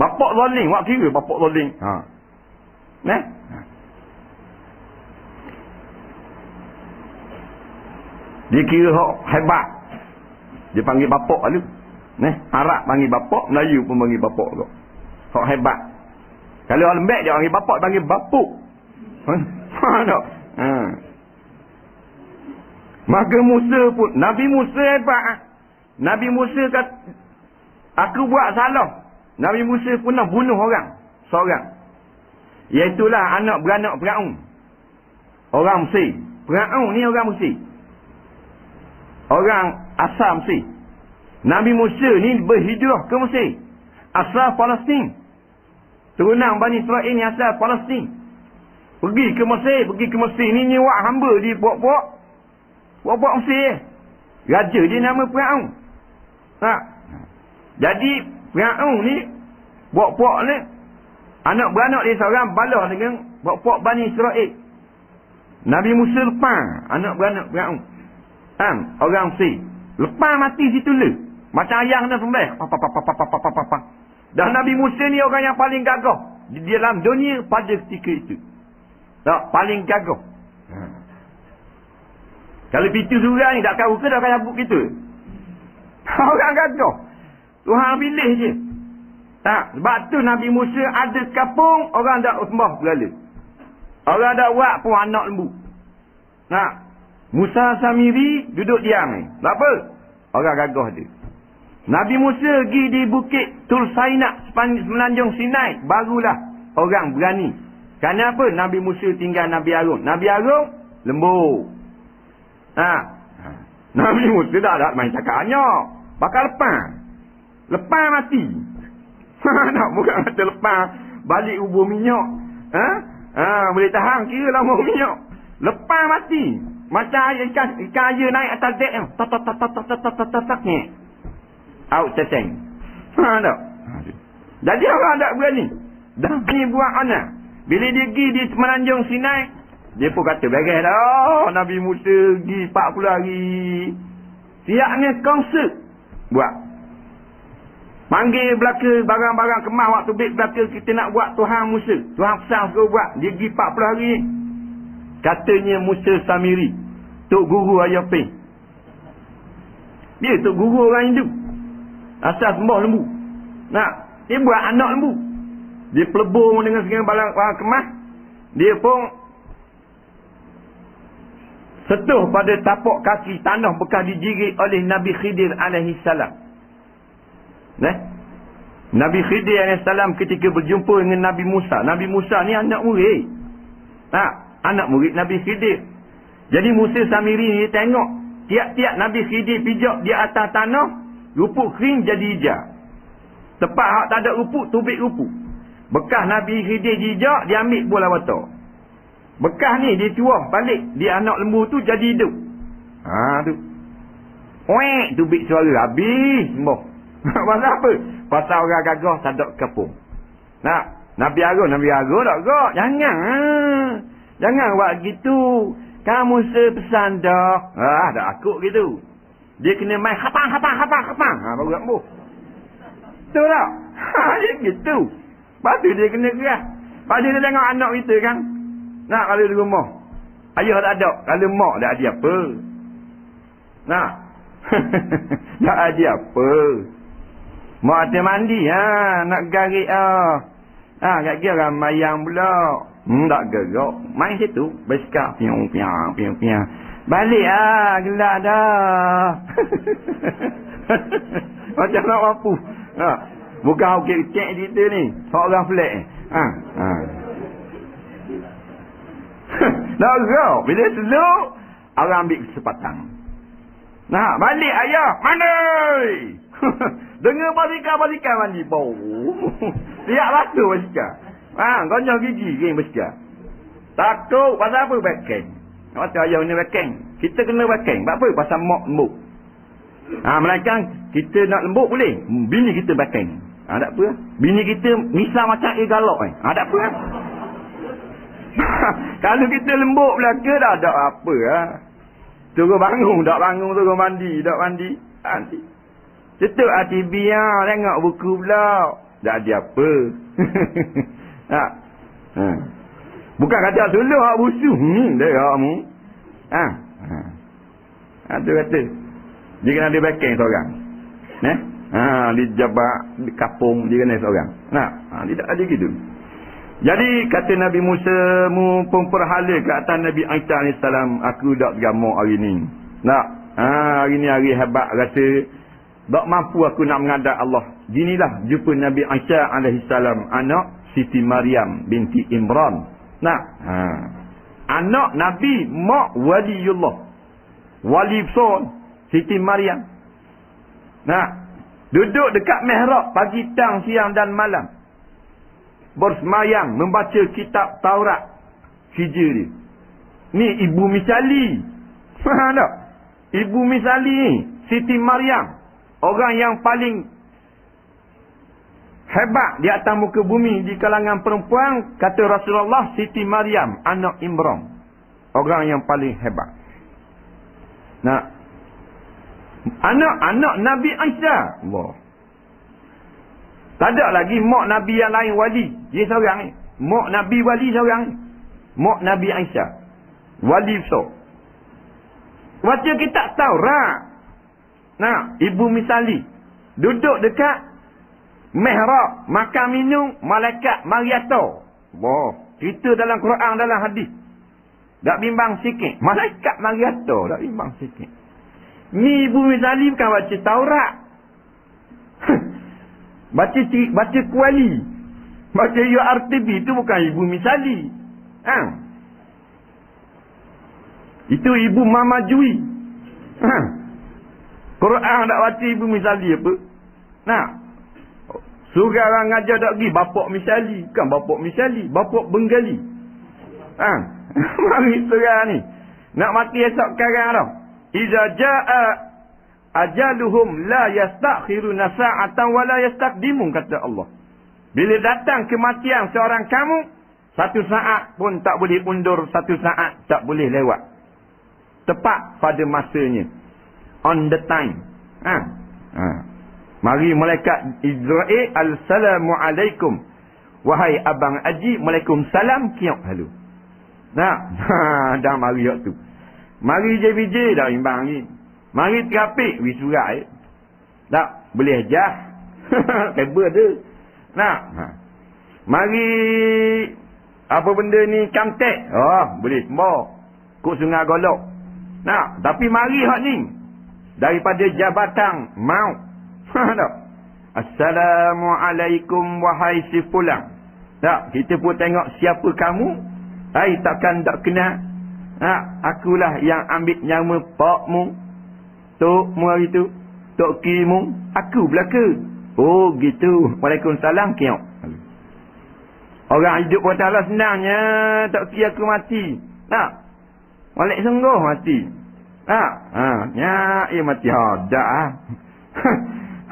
Bapa zalim. Wak kira bapa zalim. Dia kira hak hebat. Dia panggil bapa tu. Arab panggil bapa, Melayu pun panggil bapa kau. Hak hebat. Kalau orang lembek dia panggil bapa, panggil bapuk. Faham tak? Maka Musa pun, Nabi Musa hebat. Nabi Musa kata, aku buat salah. Nabi Musa pun nak bunuh orang. Seorang. Iaitulah anak beranak Firaun. Orang Mesir. Firaun ni orang Mesir. Orang asal Mesir. Nabi Musa ni berhijrah ke Mesir. Asal Palestin. Turunan Bani Israel ni asal Palestin. Pergi ke Mesir ni nyewa hamba di buat Mesir. Raja dia nama Firaun. Jadi Firaun ni buat ni anak beranak dia seorang balah dengan buat Bani Israel. Nabi Musa lepas anak beranak Firaun. Orang Mesir. Lepas mati situ le. Macam ayah kena sembelih. Dan Nabi Musa ni orang yang paling gagah di dalam dunia pada ketika itu. Paling gagah. Kalau pintu surga ni tak tahu ke dah kaya buk kita. Orang gagah. Tuhan pilih je. Sebab tu Nabi Musa ada kapung, orang tak sembah berhala. Orang tak buat pun anak lembu. Musa Samiri duduk diam ni. Sebab apa? Orang gagah dia. Nabi Musa pergi di bukit Tur Saina semenanjung Sinai. Barulah orang berani. Kerana apa? Nabi Musa tinggal Nabi Harun. Nabi Harun lembut. Nabi Musa tak main cakap banyak. Bakal lepas mati. Nak bukan kata lepas balik ubur minyak. Boleh tahan kira lama minyak. Lepas mati. Macam ikan air naik atas dek tu. Tak ni. Out cacing. Tak? Jadi orang tak berani. Dah ni buat anak. Bila dia pergi di semenanjung Sinai, dia pun kata beres dah. Nabi Musa pergi 40 hari. Siapnya konsert. Buat. Panggil belaka barang-barang kemas waktu beg belaka kita nak buat Tuhan Musa. Tuhan pesan suruh buat. Dia pergi 40 hari. Katanya Musa Samiri. Tok Guru Ayah Peng. Dia Tok Guru orang Hindu. Asal sembah lembu. Dia buat anak lembu. Dia pelebur dengan segala barang kemas. Dia pun setuh pada tapak kaki tanah bekas dijirit oleh Nabi Khidir alaihi salam. Nabi Khidir alaihi salam ketika berjumpa dengan Nabi Musa. Nabi Musa ni anak murid. Anak murid Nabi Khidir. Jadi Musa Samiri ni tengok tiap-tiap Nabi Khidir pijak di atas tanah, rupuk kering jadi hijau. Tempat hak tak ada rupuk, tubik rupuk. Bekas Nabi Khidir jijak, dia ambil bola water. Bekas ni dia tuah balik di anak lembu tu jadi hidup. Tu. Tubik suara habis sembah. Pasal apa? Pasal orang gagah tak ada kapung. Nak Nabi Arun tak kok. Jangan buat gitu. Kamu sepesan dah. Tak akut gitu. Dia kena main hapang. Baru rambuh. Betul tak? Dia gitu. Lepas tu dia kena keras. Lepas dia tengok anak kita kan. Nak kalau di rumah. Ayah tak ada. Kalau mak tak ada apa. Nak. Tak ada apa. Mak ada mandi. Nak garik. Kat dia ramayang pula. Tak gerak. Main situ. Bersikap. Piang. Balik gelap dah. Macam nak mampu. Bukan okey cek cerita ni. Seorang flat. Dah gerak. Bila seluk, orang ambil kesempatan. Nah, balik ayah. Mana? Dengar basikal mandi bau. Tiap batu basikal. Gonyol gigi geng basikal. Takut pasal apa backing? Kata ayah ni backing. Kita kena backing. Sebab apa? Pasal mak lembut. Melainkan kita nak lembut boleh. Bini kita backing. Tak apa. Bini kita misal macam galak tak apa. Kalau kita lembut belaka dah ada apa. Turun bangun, turun mandi, mandi. Tutup TV tengok buku pula. Tak ada apa. Bukan kata suluh hak busu. Dia hakmu. Tu kata. Dia kena ada backing seorang. Di jabak, di kapung, dia kena seorang. Dia tak ada gitu. Jadi kata Nabi Musa, mu pun perhala ke atas Nabi Isa AS, aku tak gamak hari ni. Hari ni hari hebat rasa. Tak mampu aku nak menghadap Allah. Ginilah jumpa Nabi Isa AS, anak Siti Maryam binti Imran. Anak Nabi, mak waliullah. Wali besar Siti Maryam. Duduk dekat mihrab pagi, petang, siang dan malam. Bersemayang membaca kitab Taurat Hijri. Ni ibu misali. Tak? Ibu misali ni Siti Maryam, orang yang paling hebat di atas muka bumi di kalangan perempuan. Kata Rasulullah, Siti Maryam anak Imran, orang yang paling hebat. Anak Nabi Isa. Allah. Tak ada lagi mak Nabi yang lain wali. Dia seorang ni. Mak Nabi wali seorang ni. Mak Nabi Isa. Wali besar. Baca kitab Taurat. Ibu misali. Duduk dekat mihrab. Makan minum. Malaikat mariato. Wah. Cerita dalam Quran, dalam hadis. Tak bimbang sikit. Malaikat mariato. Tak bimbang sikit. Ni ibu misali bukan baca Taurat. Baca kuali. Baca URTB itu bukan ibu misali. Itu ibu Mama Jui. Quran tak baca ibu misali apa? Suruh orang ngajar tak pergi bapak misali. Bukan bapak misali, bapak Bengali. Mari sekarang ni. Nak mati esok sekarang tau. Iza jaa ajaluhum la yastakhiruna sa'atan wa la yastaqdimun, kata Allah. Bila datang kematian seorang kamu, satu saat pun tak boleh undur, satu saat tak boleh lewat. Tepat pada masanya. On the time. Mari malaikat Israel, assalamu alaikum. Wahai abang Haji, Waalaikumsalam, kiok halu. Dah mari waktu. Mari je dah imbang ni. Mari terapik wisurat. Tak boleh jah. Kabel tu. Mari apa benda ni kamtek. Boleh sembah. Kok sungai golok. Tapi mari hak ni daripada jabatan maut. Tak. Assalamualaikum wahai si fulan. Tak, kita pun tengok siapa kamu. Takkan tak kenal. Akulah yang ambil nama pakmu, tokmu hari tu, tok kimu, aku belaka. Oh gitu. Waalaikumsalam kiok. Orang hidup pun tak senangnya, tak kira aku mati. Walaik sungguh mati. Ya mati hadak.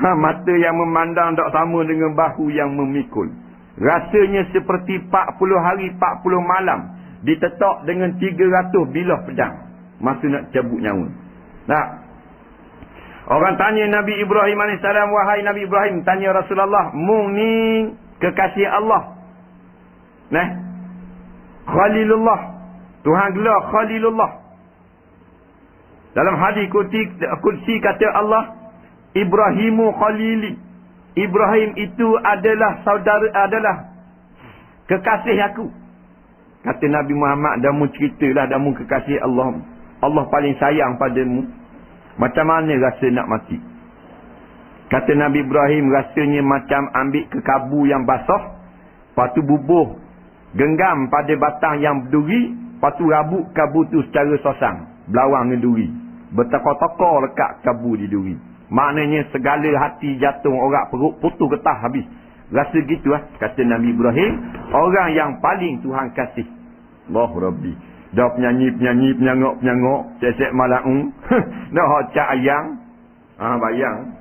Mata yang memandang tak sama dengan bahu yang memikul. Rasanya seperti 40 hari 40 malam ditetak dengan 300 bilah pedang masa nak cabut nyawa. Nah, orang tanya Nabi Ibrahim AS, wahai Nabi Ibrahim, tanya Rasulullah, mung ni kekasih Allah. Nah, Khalilullah, Tuhan gelar Khalilullah. Dalam hadis Qudsi kata Allah, Ibrahimu Khalili. Ibrahim itu adalah saudara, adalah kekasih aku. Kata Nabi Muhammad, dah mu ceritalah, dah mu kekasih Allah. Allah paling sayang padamu. Macam mana rasa nak mati? Kata Nabi Ibrahim, rasanya macam ambil kekabu yang basah, lepas tu bubuh genggam pada batang yang berduri, lepas tu rabuk kabu tu secara sosang, belawang dengan duri, bertakar-takar lekat kabu di duri. Maknanya segala hati jatuh orang, perut putus getah habis. Rasa gitu lah, kata Nabi Ibrahim, orang yang paling Tuhan kasih. Allah Rabbi. Dah penyanyi, penyangok, sesek malaung. Dah hocak ayang. Bayang.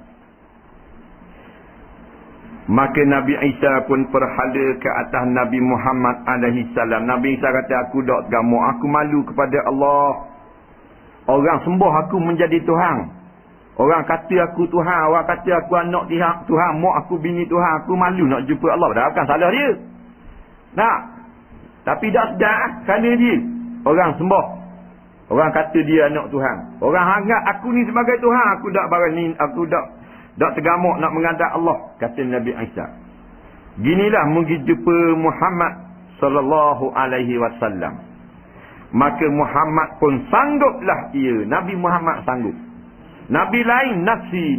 Maka Nabi Isa pun perhala ke atas Nabi Muhammad alaihi salam. Nabi Isa kata, aku dak gamuk, aku malu kepada Allah. Orang sembah aku menjadi Tuhan. Orang kata aku Tuhan, orang kata aku anak Tuhan, mak aku bini Tuhan, aku malu nak jumpa Allah. Dah bukan salah dia. Nah, tapi tak sedar kerana dia orang sembah. Orang kata dia anak Tuhan. Orang anggap aku ni sebagai Tuhan, aku tak barang ni, aku tak tergamuk nak menghadap Allah, kata Nabi Isa. Ginilah mungkin jumpa Muhammad sallallahu alaihi wasallam. Maka Muhammad pun sangguplah ia. Nabi Muhammad sanggup. Nabi lain nafsi.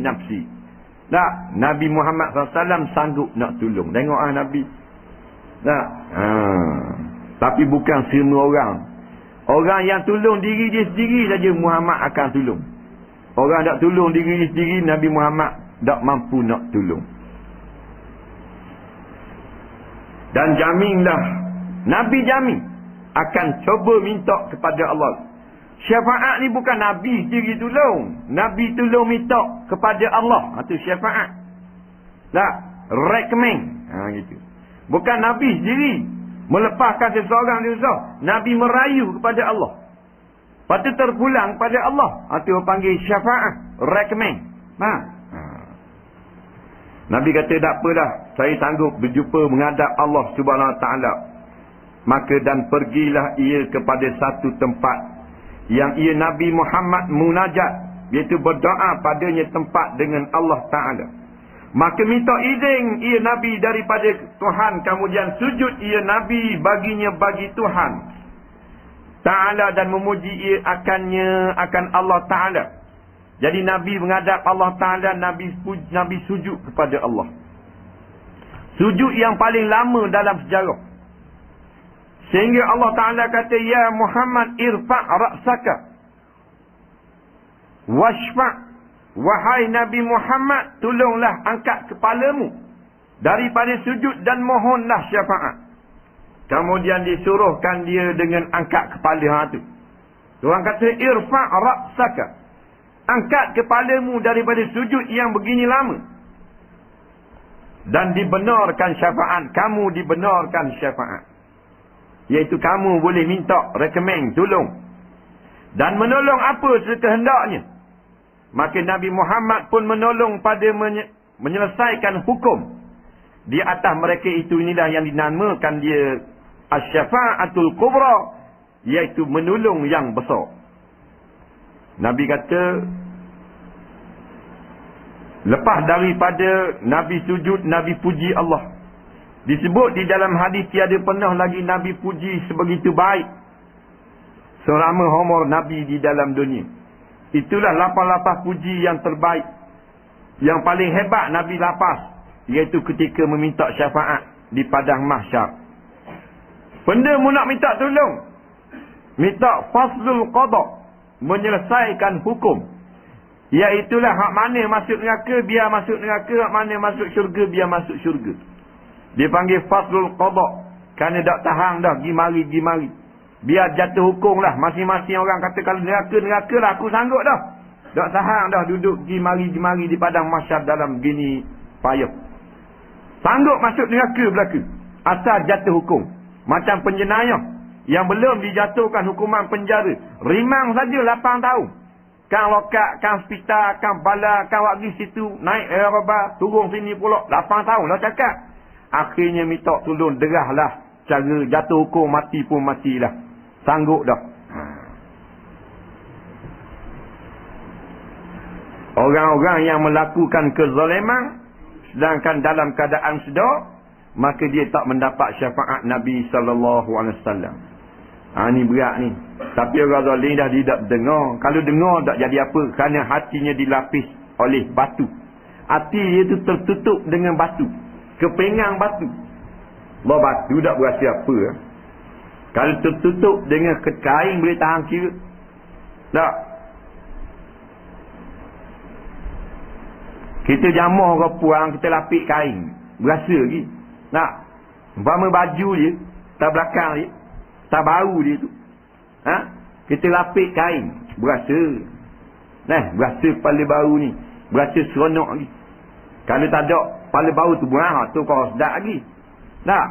Tak, Nabi Muhammad SAW sanggup nak tolong. Tengok Nabi. Tak. Tapi bukan semua orang. Orang yang tolong diri dia sendiri saja Muhammad akan tolong. Orang tak tolong diri dia sendiri, Nabi Muhammad tak mampu nak tolong. Dan jaminlah, Nabi jamin akan cuba minta kepada Allah. Syafaat ni bukan Nabi sendiri tolong. Nabi tolong minta kepada Allah. Itu syafaat. Tak, recommend. Gitu. Bukan Nabi sendiri melepaskan seseorang dosa. Nabi merayu kepada Allah. Lepas tu terpulang kepada Allah. Itu panggil syafaat, recommend. Nabi kata, tak apalah, saya sanggup berjumpa menghadap Allah Subhanahu Wa Taala. Maka dan pergilah ia kepada satu tempat yang ia Nabi Muhammad munajat, iaitu berdoa padanya tempat dengan Allah Ta'ala. Maka minta izin ia Nabi daripada Tuhan, kemudian sujud ia Nabi baginya bagi Tuhan Ta'ala dan memuji ia akan Allah Ta'ala. Jadi Nabi menghadap Allah Ta'ala, Nabi sujud kepada Allah. Sujud yang paling lama dalam sejarah. Sehingga Allah Ta'ala kata, ya Muhammad irfa' ra'saka washfa'. Wahai Nabi Muhammad, tolonglah angkat kepalamu daripada sujud dan mohonlah syafaat. Kemudian disuruhkan dia dengan angkat kepala itu. Tuhan kata, irfa' ra'saka. Angkat kepalamu daripada sujud yang begini lama. Dan dibenarkan syafaat. Kamu dibenarkan syafaat. Iaitu kamu boleh minta, recommend, tolong. Dan menolong apa sekehendaknya. Maka Nabi Muhammad pun menolong pada menyelesaikan hukum. Di atas mereka itu, inilah yang dinamakan dia Asy-Syafa'atul Kubra. Iaitu menolong yang besar. Nabi kata, lepas daripada Nabi sujud, Nabi puji Allah. Disebut di dalam hadis, tiada pernah lagi Nabi puji sebegitu baik selama umur Nabi di dalam dunia. Itulah lapas-lapas puji yang terbaik. Yang paling hebat Nabi lapas, iaitu ketika meminta syafaat di padang mahsyar. Benda mu nak minta tolong, minta faslul qada, menyelesaikan hukum. Iaitulah hak mana masuk neraka, biar masuk neraka. Hak mana masuk syurga, biar masuk syurga. Dia panggil faslul qada. Kerana tak tahan dah, gi mari. Biar jatuh hukum lah. Masing-masing orang kata, kalau neraka lah, aku sanggup dah. Tak tahan dah duduk gi mari di padang mahsyar dalam gini payah. Sanggup masuk neraka belaka. asal jatuh hukum. Macam penjenayah yang belum dijatuhkan hukuman penjara, rimang saja 8 tahun. Kan lokat, kan hospital, kan bala, kan wagi situ, naik apa, turun sini pula 8 tahun lah cakap. Akhirnya minta tolong derahlah. Cara jatuh hukum mati pun matilah. Sanggup dah. Orang-orang yang melakukan kezaliman sedangkan dalam keadaan sedar, maka dia tak mendapat syafaat Nabi SAW. Ni berat ni. Tapi orang zalim dah tidak dengar. Kalau dengar tak jadi apa? Kerana hatinya dilapis oleh batu. Hati dia tu tertutup dengan batu. Kepengang batu. Batu tak berasa apa. Kalau tertutup dengan kain boleh tahan kira. Tak. Kita jamah ke puang, kita lapik kain. Berasa lagi. Tak. Umpama baju dia, tak belakang dia, tak bau dia tu. Kita lapik kain. Berasa. Berasa kepala bau ni. Berasa seronok lagi. Kalau tak ada kepala bau tu buang, tu kau sedap lagi. Tak.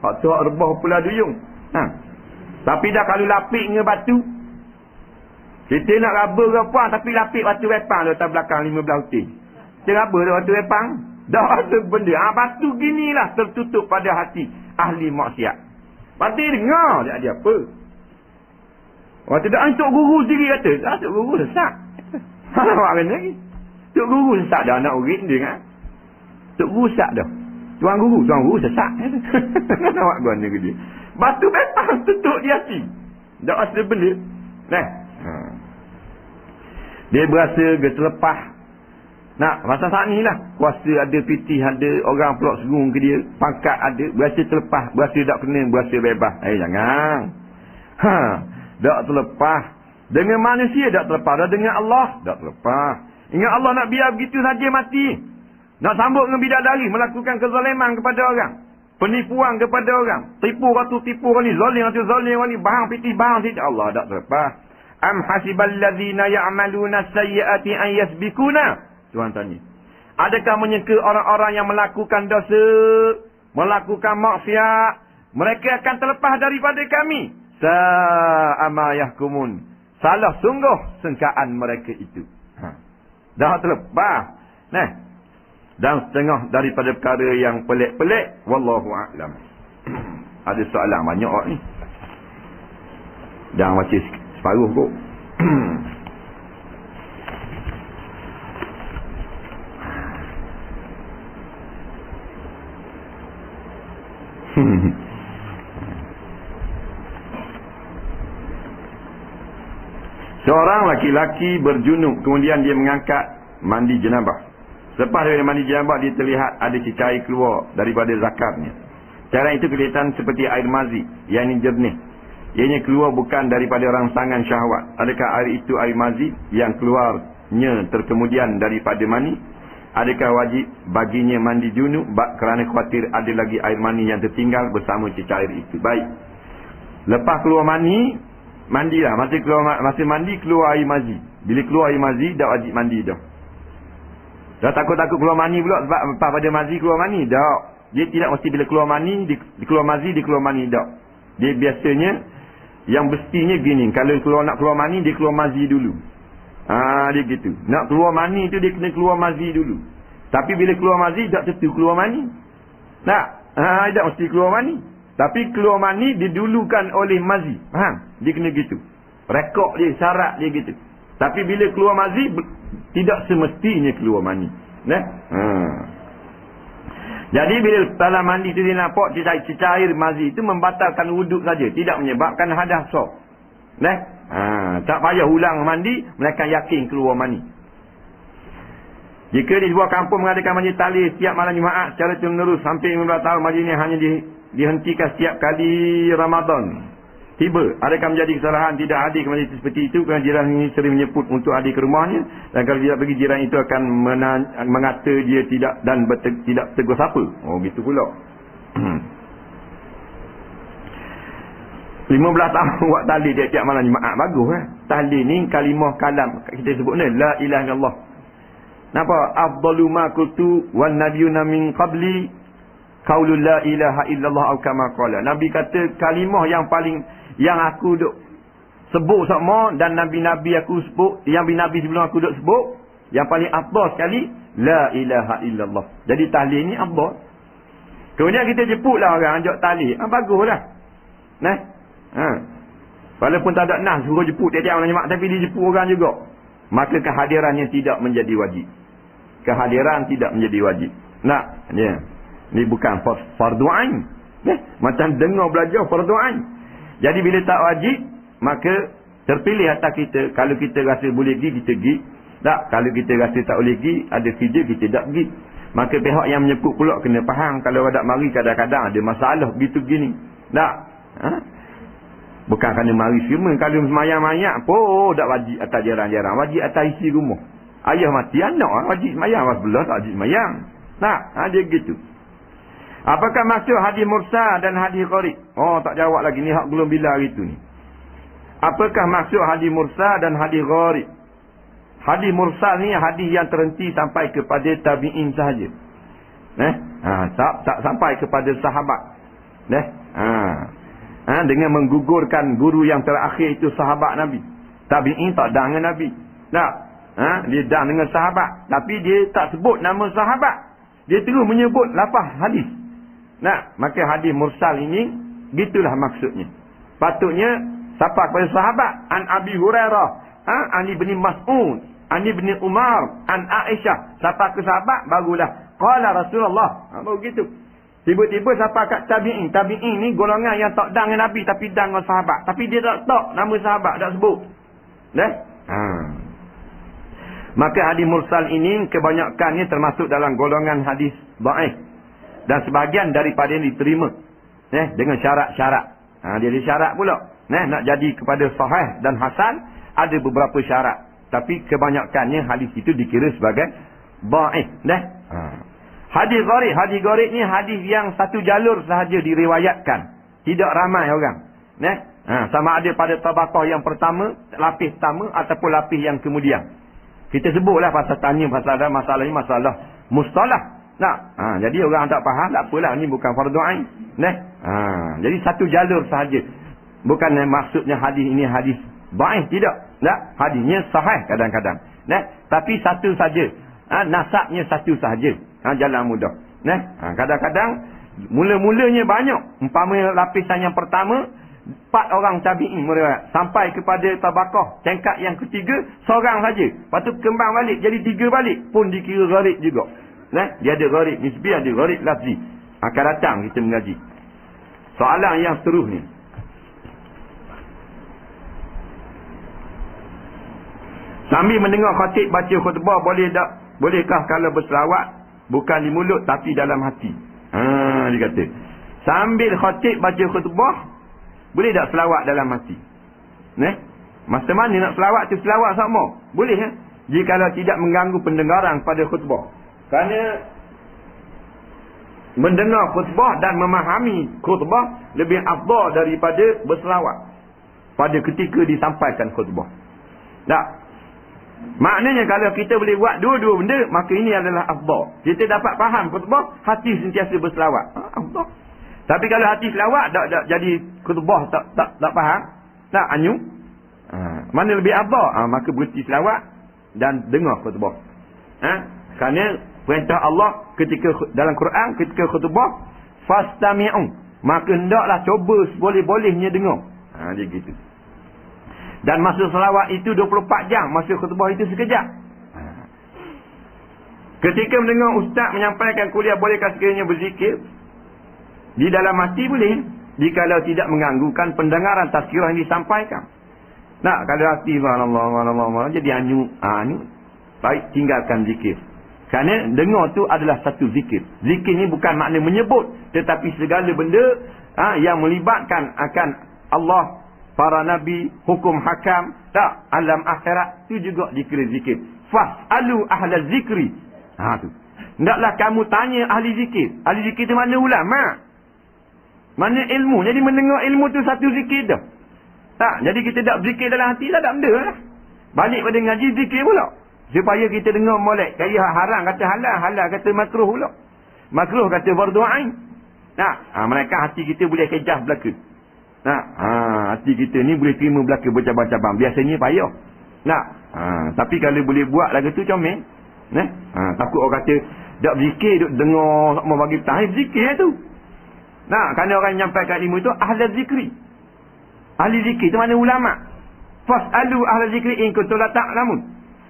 Hak tu hak rebah pula duyung. Tapi dah kalau lapik dengan batu, kita nak raba ke puang, tapi lapik batu wepang tu atas belakang 15 utin. Kita raba tu batu wepang. Dah ada benda. Batu ginilah tertutup pada hati ahli maksiat. Pasti dengar dia ada apa. Orang tidak Tok Guru sendiri kata, Tok Guru sesat. Awak kena lagi. Tok Guru sesat dah anak urit dia kan. Tok Guru sesat dah. Tuan Guru sesat. Awak guna ke dia. Batu betang tutup di hati. Tak ada benda. Dia berasa terlepas. Masa saat ni lah. Kuasa ada, pitih ada, orang pulak serung ke dia. Pangkat ada. Berasa terlepas. Berasa tak kena. Berasa bebas. Jangan. Tak terlepas. Dengan manusia tak terlepas. Dah dengan Allah tak terlepas. Ingat Allah nak biar begitu saja mati. Nak sambut dengan bidadari. Melakukan kezaliman kepada orang. Penipuan kepada orang. Tipu ratu tipu orang ni. Zalim ratu zalim orang ni. Bahang pitih bahang situ. Allah tak terlepas. Am hasibal ladzina ya'maluna sayyiati an yasbikuna. Tuhan tanya. Adakah menyangka orang-orang yang melakukan dosa, melakukan maksiat, mereka akan terlepas daripada kami? Sa'ama yahkumun. Salah sungguh sangkaan mereka itu. Dah terlepas. Dan setengah daripada perkara yang pelik-pelik. Wallahu a'lam. Ada soalan banyak orang ni. Jangan baca separuh kot. Seorang laki-laki berjunub, kemudian dia mengangkat mandi jenabah. Lepas dari mandi jenabah, dia terlihat ada cecair keluar daripada zakarnya. Cara itu kelihatan seperti air mazi, yang ini jernih. Ianya keluar bukan daripada rangsangan syahwat. Adakah air itu air mazi yang keluarnya terkemudian daripada mani? Adakah wajib baginya mandi junub kerana khawatir ada lagi air mani yang tertinggal bersama cecair itu? Baik. Lepas keluar mani, mandilah. Masa mandi keluar air mazi. Bila keluar air mazi, dah wajib mandi dah. Dah takut-takut keluar mani pula sebab lepas pada mazi keluar mani. Dah. Dia tidak mesti bila keluar mani, di keluar mazi, dia keluar mani. Dah. Dia biasanya, yang mestinya gini. Kalau nak keluar mani, dia keluar mazi dulu. Dia gitu. Nak keluar mani tu dia kena keluar mazi dulu. Tapi bila keluar mazi, tak tentu keluar mani. Tak? Tak mesti keluar mani. Tapi keluar mani didulukan oleh mazi. Faham? Dia kena gitu. Rekod dia, syarat dia gitu. Tapi bila keluar mazi, tidak semestinya keluar mani. Jadi bila dalam mandi tu dia nampak cecair mazi itu membatalkan wuduk saja. Tidak menyebabkan hadas besar. Tak payah ulang mandi, mereka yakin keluar mani. Jika di sebuah kampung mengadakan mandi tali setiap malam Jumaat secara terus hampir 15 tahun, mandi ini hanya dihentikan setiap kali Ramadan tiba. Adakah menjadi kesalahan tidak hadir ke majlis seperti itu kerana jiran ini sering menyebut untuk hadir ke rumahnya, dan kalau tidak pergi jiran itu akan mengata dia tidak dan tidak tegur sapa? Gitu pula. 15 tahun buat tahlil tiap-tiap malam Jumaat, bagus kan? Tahlil ni kalimah kalam kita sebut ni la ilaha illallah. Napa? Afdalu ma qultu wan nabiyuna min qabli qaulul la ilaha illallah atau kama qala. Nabi kata kalimah yang paling yang aku duk sebut sama dan nabi-nabi aku sebut, yang nabi sebelum aku duk sebut, yang paling afdal sekali la ilaha illallah. Jadi tahlil ni afdal. Kemudian kita jemputlah orang ajak tahlil. Baguslah. Nah. Walaupun tak ada nas suruh jemput tiap-tiap orang jemaah, tapi dia jemput orang juga. Maka kehadirannya tidak menjadi wajib. Kehadiran tidak menjadi wajib. Nah, ya. Ni bukan fardu ain. Macam dengar belajar fardu ain. Jadi bila tak wajib, maka terpilih atas kita. Kalau kita rasa boleh pergi, kita pergi. Tak, kalau kita rasa tak boleh pergi, ada kerja, kita tak pergi. Maka pihak yang menyebut pula kena faham. Kalau ada mari kadang-kadang ada masalah begitu begini. Tak? Bukan kerana mari semua. Kalau semayang-mayang pun tak wajib atas jarang-jarang. Wajib atas isi rumah. Ayah mati anak wajib semayang. Sebelah tak wajib semayang. Tak? Dia gitu. Apakah maksud hadis mursal dan hadis gharib? Oh, tak jawab lagi. Ni hak belum bila hari tu ni. Apakah maksud hadis mursal dan hadis gharib? Hadis mursal ni hadis yang terhenti sampai kepada tabi'in sahaja. Tak sampai kepada sahabat. Dengan menggugurkan guru yang terakhir itu sahabat Nabi. Tabi'in tak dah dengan Nabi. Tak? Dia dah dengan sahabat. Tapi dia tak sebut nama sahabat. Dia terus menyebut lafaz hadis. Maka hadis mursal ini gitulah maksudnya. Patutnya sampai kepada sahabat. An Abi Hurairah, an Ibn Mas'ud, an Ibn Umar, an Aisyah. Sampai ke sahabat barulah qala Rasulullah. Baru gitu. Tiba-tiba sampai kat tabi'in. Tabi'in ni golongan yang tak dah dengan Nabi tapi dah dengan sahabat. Tapi dia tak nama sahabat, tak sebut. Maka hadis mursal ini kebanyakannya termasuk dalam golongan hadis dhaif. Dan sebahagian daripada yang diterima. Dengan syarat-syarat. Dia ada syarat pula. Nak jadi kepada sahih dan hasan, ada beberapa syarat. Tapi kebanyakannya hadis itu dikira sebagai dhaif. Hadis gharib. Hadis gharib ni hadis yang satu jalur sahaja diriwayatkan. Tidak ramai orang. Sama ada pada tabaqah yang pertama, lapis pertama ataupun lapis yang kemudian. Kita sebutlah pasal tanya pasal ada masalah ni masalah mustalah. Jadi orang tak faham, tak apalah, ni bukan fardu ain. Jadi satu jalur sahaja. Bukan maksudnya hadis ini hadis dhaif, tidak. Hadisnya sahih kadang-kadang. Tapi satu saja. Nasabnya satu sahaja. Jalan mudah. Kadang-kadang mula-mulanya banyak. Umpamanya lapisan yang pertama 4 orang tabi'in meriwayat sampai kepada tabaqah tingkat yang ketiga seorang saja. Lepas tu kembang balik jadi 3 balik pun dikira gharib juga. Dia ada gharib nisbi, ada gharib lafzi. Akan datang kita mengaji. Soalan yang seterusnya. Sambil mendengar khatib baca khutbah bolehkah kalau berselawat bukan di mulut tapi dalam hati? Dia kata. Sambil khatib baca khutbah boleh tak selawat dalam hati? Masa mana nak selawat tu selawat sama? Boleh jikalau tidak mengganggu pendengaran pada khutbah. Kerana mendengar khutbah dan memahami khutbah lebih afdal daripada berselawat pada ketika disampaikan khutbah. Tak? Maknanya kalau kita boleh buat dua-dua benda, maka ini adalah afdal. Kita dapat faham khutbah, hati sentiasa berselawat. Afdal. Tapi kalau hati selawat tak jadi khutbah tak faham, tak anyu. Mana lebih afdal? Maka berhenti selawat dan dengar khutbah. Kerana perintah Allah ketika dalam Quran ketika khutbah fastami'u, maka hendaklah cuba seboleh-bolehnya dengar. Dia gitu. Dan masa selawat itu 24 jam, masa khutbah itu sekejap. Ketika mendengar ustaz menyampaikan kuliah, bolehkah sekiranya berzikir? Di dalam hati boleh, jikalau tidak mengganggukan pendengaran tazkirah yang disampaikan. Kalau hati Allah jadi anyu, baik tinggalkan zikir. Kerana dengar tu adalah satu zikir. Zikir ni bukan makna menyebut, tetapi segala benda yang melibatkan akan Allah, para nabi, hukum hakam, tak, alam akhirat, tu juga dikira zikir. Fas'alu ahla zikri. Tu. Hendaklah kamu tanya ahli zikir. Ahli zikir tu mana ulama? Mana ilmu? Jadi mendengar ilmu tu satu zikir dah. Tak, jadi kita tak zikir dalam hati tak benda lah. Balik pada ngaji zikir pula. Supaya kita dengar molek. Kaya haram kata halal, halal kata makruh pula. Makruh kata fardu ain. Mereka hati kita boleh kejas belaka. Hati kita ni boleh terima belaka bercabang-cabang. Biasanya payah. Tapi kalau boleh buat lagu tu comel. Takut orang kata dak berzikir, duk dengar mau bagi tahib zikir tu. Kerana orang yang nyampaikan ilmu itu ahli zikri. Ahli zikir tu mana ulama. Fas'alu ahli zikri in kuntum la ta'lamun.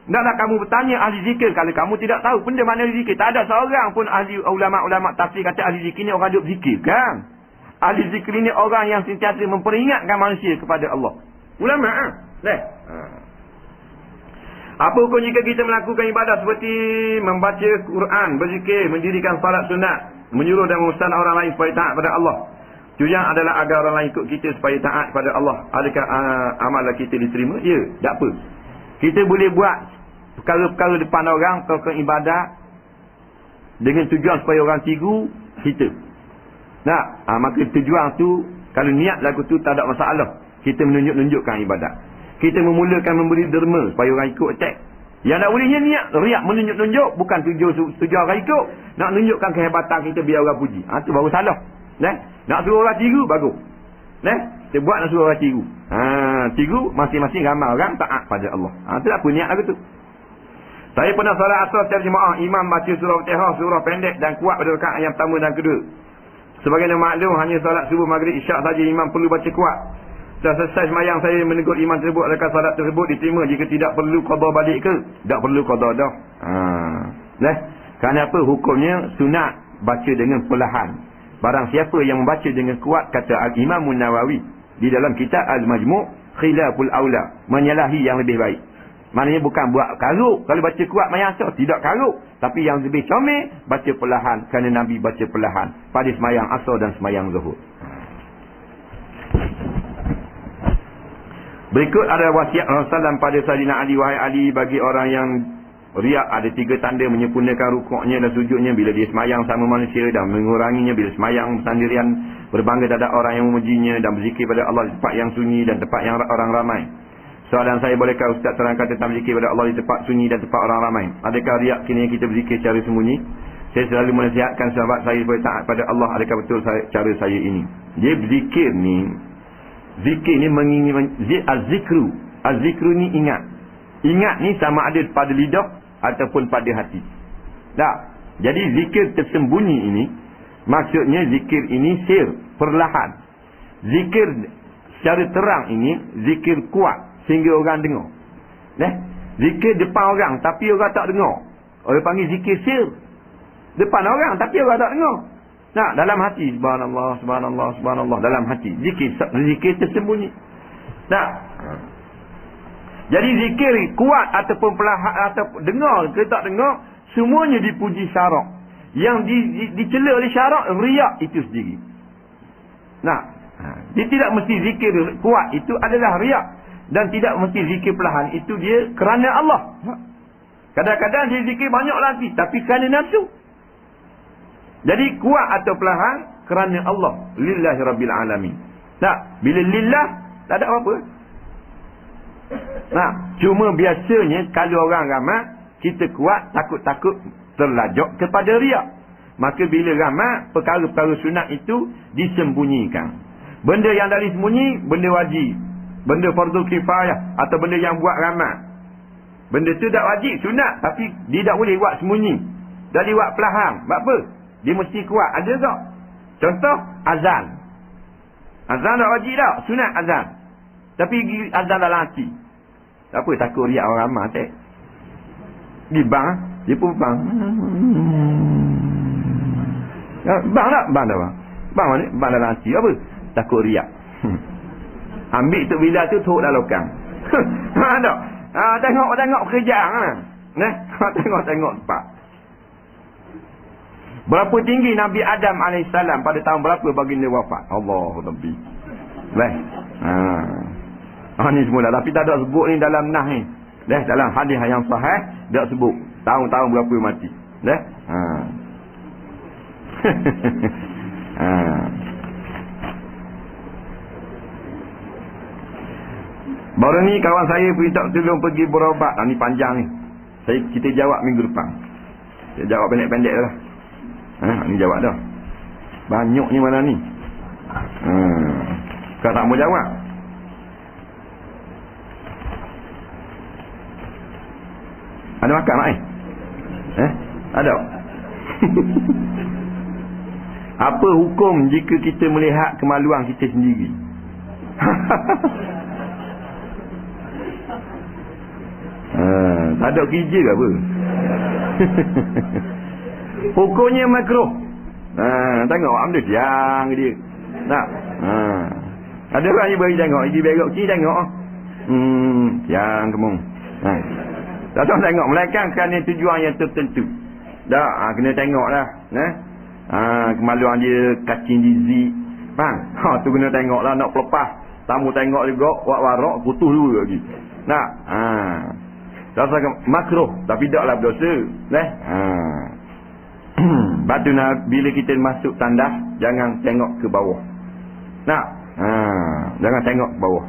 Hendaklah kamu bertanya ahli zikir kalau kamu tidak tahu benda mana ahli zikir. Tak ada seorang pun ahli ulama-ulama tafsir kata ahli zikir ni orang duk zikir, kan? Ahli zikir ni orang yang sentiasa memperingatkan manusia kepada Allah. Ulama. Apa hukum jika kita melakukan ibadah seperti membaca Quran, berzikir, mendirikan salat sunat, menyuruh dan memusnahkan orang lain supaya taat pada Allah? Tujuan adalah agar orang lain ikut kita supaya taat pada Allah. Adakah amalan kita diterima? Ya, tak apa. Kita boleh buat perkara-perkara depan orang, perkara ibadat dengan tujuan supaya orang tiru kita. Maka tujuan tu, kalau niat lagu tu tak ada masalah. Kita menunjuk-nunjukkan ibadat. Kita memulakan memberi derma supaya orang ikut attack. Yang tak bolehnya niat riak menunjuk-nunjuk, bukan tujuan orang ikut. Nak tunjukkan kehebatan kita biar orang puji. Tu baru salah. Nak suruh orang tiru, bagus. Kita buat nak suruh orang tiru. Tiru, masing-masing ramai orang taat pada Allah. Itu apa niat lagu tu. Saya pernah solat asar secara jemaah. Imam baca surah Fatihah, surah pendek dan kuat pada rakaat yang pertama dan kedua. Sebagaimana maklum, hanya solat subuh, maghrib, isyak saja imam perlu baca kuat. Setelah selesai semayang, saya menegur imam tersebut, adakah solat tersebut diterima jika tidak perlu qada balik ke? Tak perlu qada dah. Kerana apa? Hukumnya sunat baca dengan perlahan. Barang siapa yang membaca dengan kuat, kata Al-Imam Nawawi di dalam kitab Al-Majmu' khilaful aula, menyalahi yang lebih baik. Maknanya bukan buat karuk. Kalau baca kuat mayang asar, tidak karuk. Tapi yang lebih comel, baca perlahan. Kerana Nabi baca perlahan pada semayang asar dan semayang zuhur. Berikut ada wasiat Rasulullah pada Sayyidina Ali. Wahai Ali, bagi orang yang riak ada 3 tanda: menyempurnakan rukuknya dan sujudnya bila dia semayang sama manusia, dan menguranginya bila semayang sendirian, berbangga terhadap orang yang memujinya, dan berzikir pada Allah di tempat yang sunyi dan tempat yang orang ramai. Soalan saya, bolehkah Ustaz terangkan tentang berzikir pada Allah di tempat sunyi dan tempat orang ramai? Adakah riak kini kita berzikir secara sembunyi? Saya selalu menasihatkan sahabat saya supaya taat pada Allah. Adakah betul cara saya ini? Dia berzikir ni, zikir ni az-zikru. Az-zikru ni ingat. Ingat ni sama ada pada lidah ataupun pada hati. Tak. Jadi zikir tersembunyi ini, maksudnya zikir ini sir, perlahan. Zikir secara terang ini, zikir kuat sehingga orang dengar. Zikir depan orang tapi orang tak dengar. Orang panggil zikir sir. Depan orang tapi orang tak dengar. Dalam hati, subhanallah, subhanallah, subhanallah, dalam hati. Zikir tersembunyi. Jadi zikir kuat ataupun perlahan, atau dengar ke tak dengar, semuanya dipuji syarak. Yang dicela oleh syarak, riak itu sendiri. Dia tidak mesti zikir kuat itu adalah riak, dan tidak mesti zikir perlahan itu dia kerana Allah. Kadang-kadang dia zikir banyak lagi tapi kerana nafsu. Jadi kuat atau perlahan kerana Allah. Lillahi rabbil alamin. Bila lillah tak ada apa-apa. Cuma biasanya kalau orang ramai, kita kuat takut-takut terlajak kepada riak. Maka bila ramai, perkara-perkara sunat itu disembunyikan. Benda yang dari sembunyi, benda wajib, benda fardu kifayah, atau benda yang buat ramai. Benda tu tak wajib, sunat, tapi dia tak boleh buat sembunyi. Dah dia buat perlahan. Sebab apa? Dia mesti kuat. Ada tak? Contoh, azan. Azan tak wajib tak? Sunat azan. Tapi azan dalam hati. Tak apa, takut riak orang ramai. Di bang, dia pun bang. Bang tak? Bang tak bang? Bang mana? Bang dalam hati. Apa? Takut riak. Ambil tu bila tu teruk dalam lokang. Tak? Tengok pekerjaan. Tengok tempat. Berapa tinggi Nabi Adam AS pada tahun berapa baginda wafat? Allah Nabi. Ni semua dah. Tapi tak ada sebut ni dalam nah ni. Dalam hadis yang sahih tak sebut tahun-tahun berapa mati. Baru ni kawan saya minta tolong pergi berobat. Ni panjang ni. Kita jawab minggu depan. Saya jawab pendek-pendek lah. Ni jawab dah. Banyaknya mana ni? Kau tak mau jawab? Ada makan mak Ada. Apa hukum jika kita melihat kemaluan kita sendiri? Tak ada kerja ke apa? Hukumnya makruh. Tengok ambil siang dia. Tak. Ada orang yang bagi tengok, dia berok sini tengok. Siang kemung. Tak tahu tengok melainkan kerana tujuan yang tertentu. Dah, kena tengoklah. Kemaluan dia kacing dizi. Faham? Tu kena tengoklah, nak pelepas. Tamu tengok juga, warak putus dulu lagi. Nak. Rasa makruh tapi taklah berdosa. Batu bila kita masuk tandas, jangan tengok ke bawah. Nak. Jangan tengok ke bawah.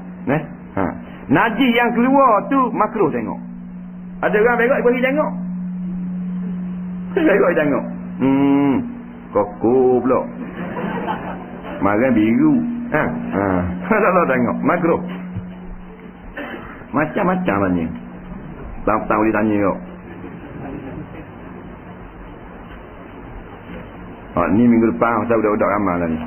Najis yang keluar tu makruh tengok. Ada orang berok bagi tengok. Berok tengok. Koko pula. Marah biru. Tak tengok. Makruh. Macam-macam banyak. Tak boleh tanya kau. Ni minggu depan pasal budak-budak ramai lah ni.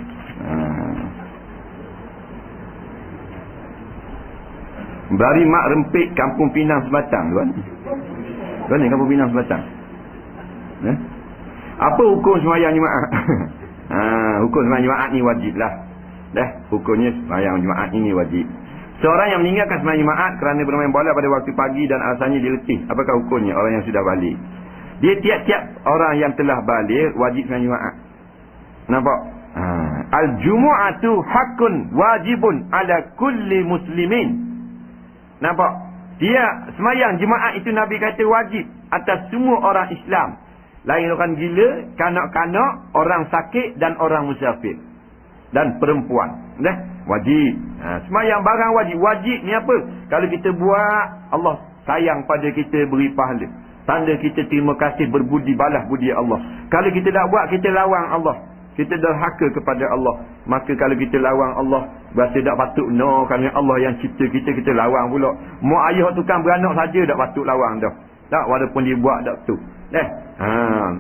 Bari mak rempik Kampung Pinang Sebatang tuan. Tuan ni Kampung Pinang Sebatang. Apa hukum sembahyang jemaah? Hukum sembahyang jemaah ni wajib lah. Hukumnya sembahyang jemaah ini wajib. Seorang yang meninggalkan sembahyang jemaah kerana bermain bola pada waktu pagi dan alasannya dia letih, apakah hukumnya orang yang sudah balik? Dia tiap-tiap orang yang telah balik wajib sembahyang jemaah. Nampak? Al-jumu'atu haqqun wajibun ala kulli muslimin. Nampak? Dia sembahyang jemaah itu Nabi kata wajib atas semua orang Islam. Lain orang gila, kanak-kanak, orang sakit dan orang musafir. Dan perempuan. Wajib. Sembahyang barang wajib. Wajib ni apa? Kalau kita buat, Allah sayang pada kita, beri pahala. Tanda kita terima kasih, berbudi balas budi Allah. Kalau kita tak buat, kita lawang Allah. Kita derhaka kepada Allah. Maka kalau kita lawang Allah, berasa tak patut. No, kerana Allah yang cipta kita, kita lawang pula. Mak ayah tukang beranak saja tak patut lawang dah. Tak, walaupun dia buat tak betul.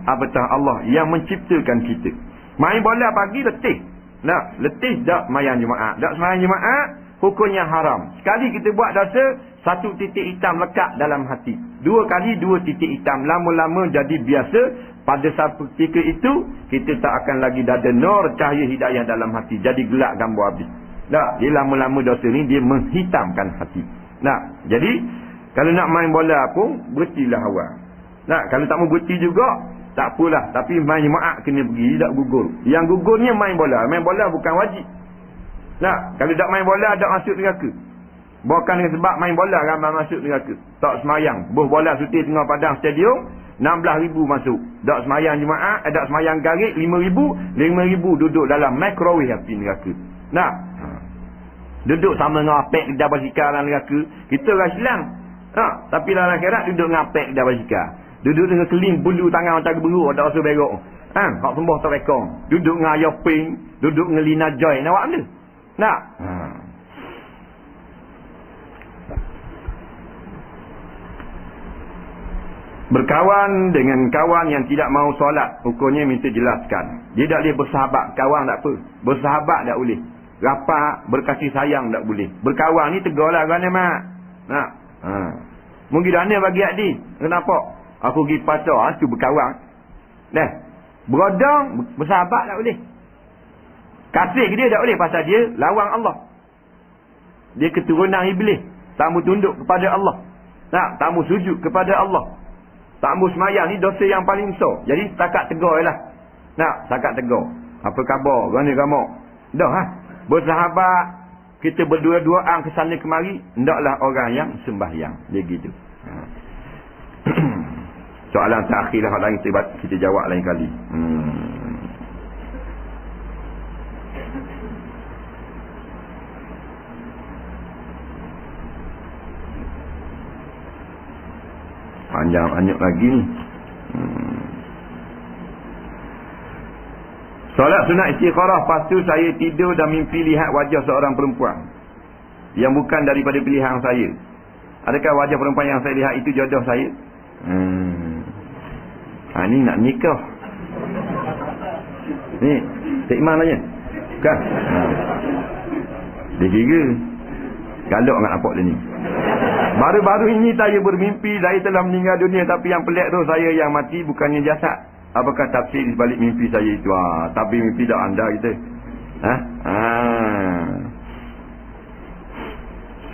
Apatah Allah yang menciptakan kita. Main bola pagi letih. Nak, letih tak mayang jemaah. Tak semayang jemaah, hukumnya haram. Sekali kita buat dosa, satu titik hitam lekat dalam hati. Dua kali, dua titik hitam. Lama-lama jadi biasa. Pada satu ketika itu, kita tak akan lagi ada nur cahaya hidayah dalam hati. Jadi gelap gambar habis. Tak, dia lama-lama dosa ni, dia menghitamkan hati. Nak, jadi, kalau nak main bola pun, berhentilah awal. Nak, kalau tak mau berhenti juga, tak apalah. Tapi main jemaah kena pergi, tak gugur. Yang gugurnya main bola. Main bola bukan wajib. Nak, kalau tak main bola, tak masuk neraka. Bukan dengan sebab main bola, ramai masuk neraka. Tak semayang. Buh bola suti tengah padang stadium, 16,000 masuk. Tak semayang jemaah, tak semayang garik, 5,000. 5,000 duduk dalam microwave api neraka. Nak, duduk sama dengan apek kedai basikal dalam neraka. Kita orang Islam. Tapi dalam akhirat duduk dengan apek kedai basikal. Duduk dengan keling bulu tangan macam beruk, tak rasa berok. Hak sembah tak rekong. Duduk dengan ayah ping, duduk dengan Lina Joy. Nak buat mana? Nak? Berkawan dengan kawan yang tidak mau solat, hukumnya minta jelaskan. Dia tak boleh bersahabat. Kawan tak apa. Bersahabat tak boleh. Rapat, berkasih sayang tak boleh. Berkawan ni tegurlah kerana mak. Nak? Mungkin dana bagi adik. Kenapa? Aku pergi pasar, tu berkawan. Berodong, bersahabat tak boleh. Kasih ke dia tak boleh pasal dia lawang Allah. Dia keturunan iblis. Tak mau tunduk kepada Allah. Tak mau sujud kepada Allah. Tak mau semayang ni dosa yang paling besar. Jadi setakat tegur je lah. Setakat tegur. Apa khabar? Gana kamu? Dah bersahabat. Kita berdua-duaan ke sana kemari. Hendaklah orang yang sembahyang. Dia gitu. Soalan terakhir lah. Lain kita jawab lain kali. Panjang-panjang lagi ni. Solat sunat istikharah, lepas tu saya tidur dan mimpi lihat wajah seorang perempuan yang bukan daripada pilihan saya. Adakah wajah perempuan yang saya lihat itu jodoh saya? Ni nak nikah. Ni Cik Iman tanya. Bukan? Dia kira galak nak nampak dia ni. Baru-baru ini saya bermimpi saya telah meninggal dunia, tapi yang pelik tu saya yang mati bukannya jasad. Apakah tafsir di balik mimpi saya itu? Tapi mimpi dah anda kita.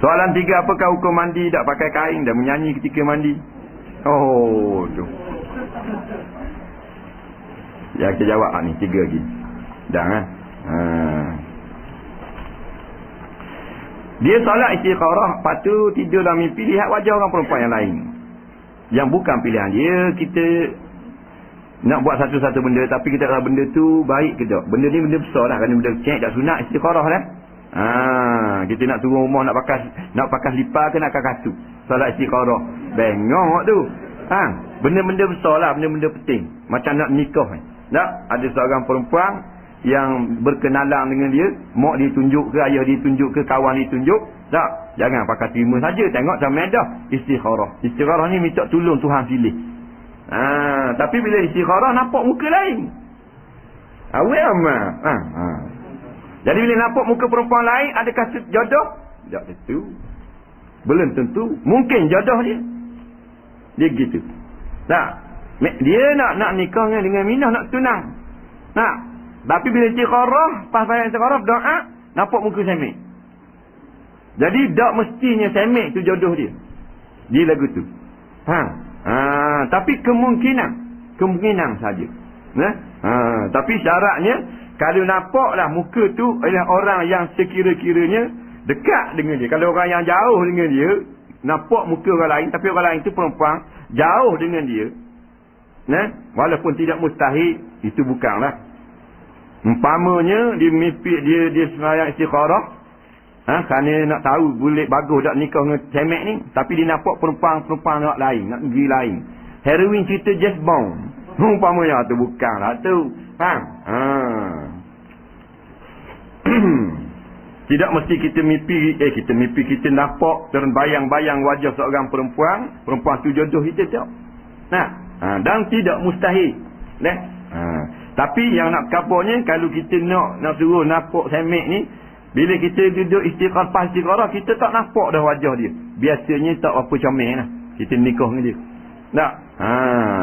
Soalan 3, apakah hukum mandi tak pakai kain dan menyanyi ketika mandi? Oh, tu. Ya, kita jawab ni 3 lagi. Dah Dia solat istikharah, lepas tu tidur dalam mimpi lihat wajah orang perempuan yang lain yang bukan pilihan dia. Kita nak buat satu-satu benda, tapi kita tahu benda tu baik ke tak. Benda ni benda besar lah, kan benda kecil tak sunat istikharah lah. Kita nak turun rumah nak pakai lipar ke nak pakai kasut solat istikharah, bengok tu. Benda-benda besar lah, benda-benda penting. Macam nak nikah ni. Tak? Ada seorang perempuan yang berkenalan dengan dia, mak dia tunjuk ke, ayah dia tunjuk ke, kawan dia tunjuk. Tak? Jangan pakai terima saja, tengok macam dah istikharah. Istikharah ni minta tolong Tuhan pilih. Tapi bila istikharah nampak muka lain. Awal amat. Jadi bila nampak muka perempuan lain, adakah jodoh? Tak tentu. Belum tentu. Mungkin jodoh dia. Dia gitu. Tak? Dia nak nikah dengan Minah, nak tunang. Tak? Tapi bila istikharah, pas bayar istikharah, doa, nampak muka semek. Jadi tak mestinya semek tu jodoh dia. Dia lagu tu. Tapi kemungkinan saja. Tapi syaratnya kalau nampaklah muka tu adalah orang yang sekira-kiranya dekat dengan dia. Kalau orang yang jauh dengan dia, nampak muka orang lain, tapi orang lain tu perempuan jauh dengan dia, walaupun tidak mustahil, itu bukanlah. Umpamanya dia mimpi dia sembahyang istikharah, kerana nak tahu boleh bagus tak nikah dengan cemek ni, tapi dia nampak perempuan nak lain, nak negeri lain. Heroin cerita James Bond. Umpamanya tu bukanlah tu. Faham? Tidak mesti kita mimpi kita nampak terbayang-bayang wajah seorang perempuan tu jodoh kita tak. Dan tidak mustahil. Tapi yang nak kapornya, kalau kita nak suruh nampak semek ni, bila kita duduk istikharah, kita tak nampak dah wajah dia. Biasanya tak apa comel lah. Kita nikah dengan dia. Tak?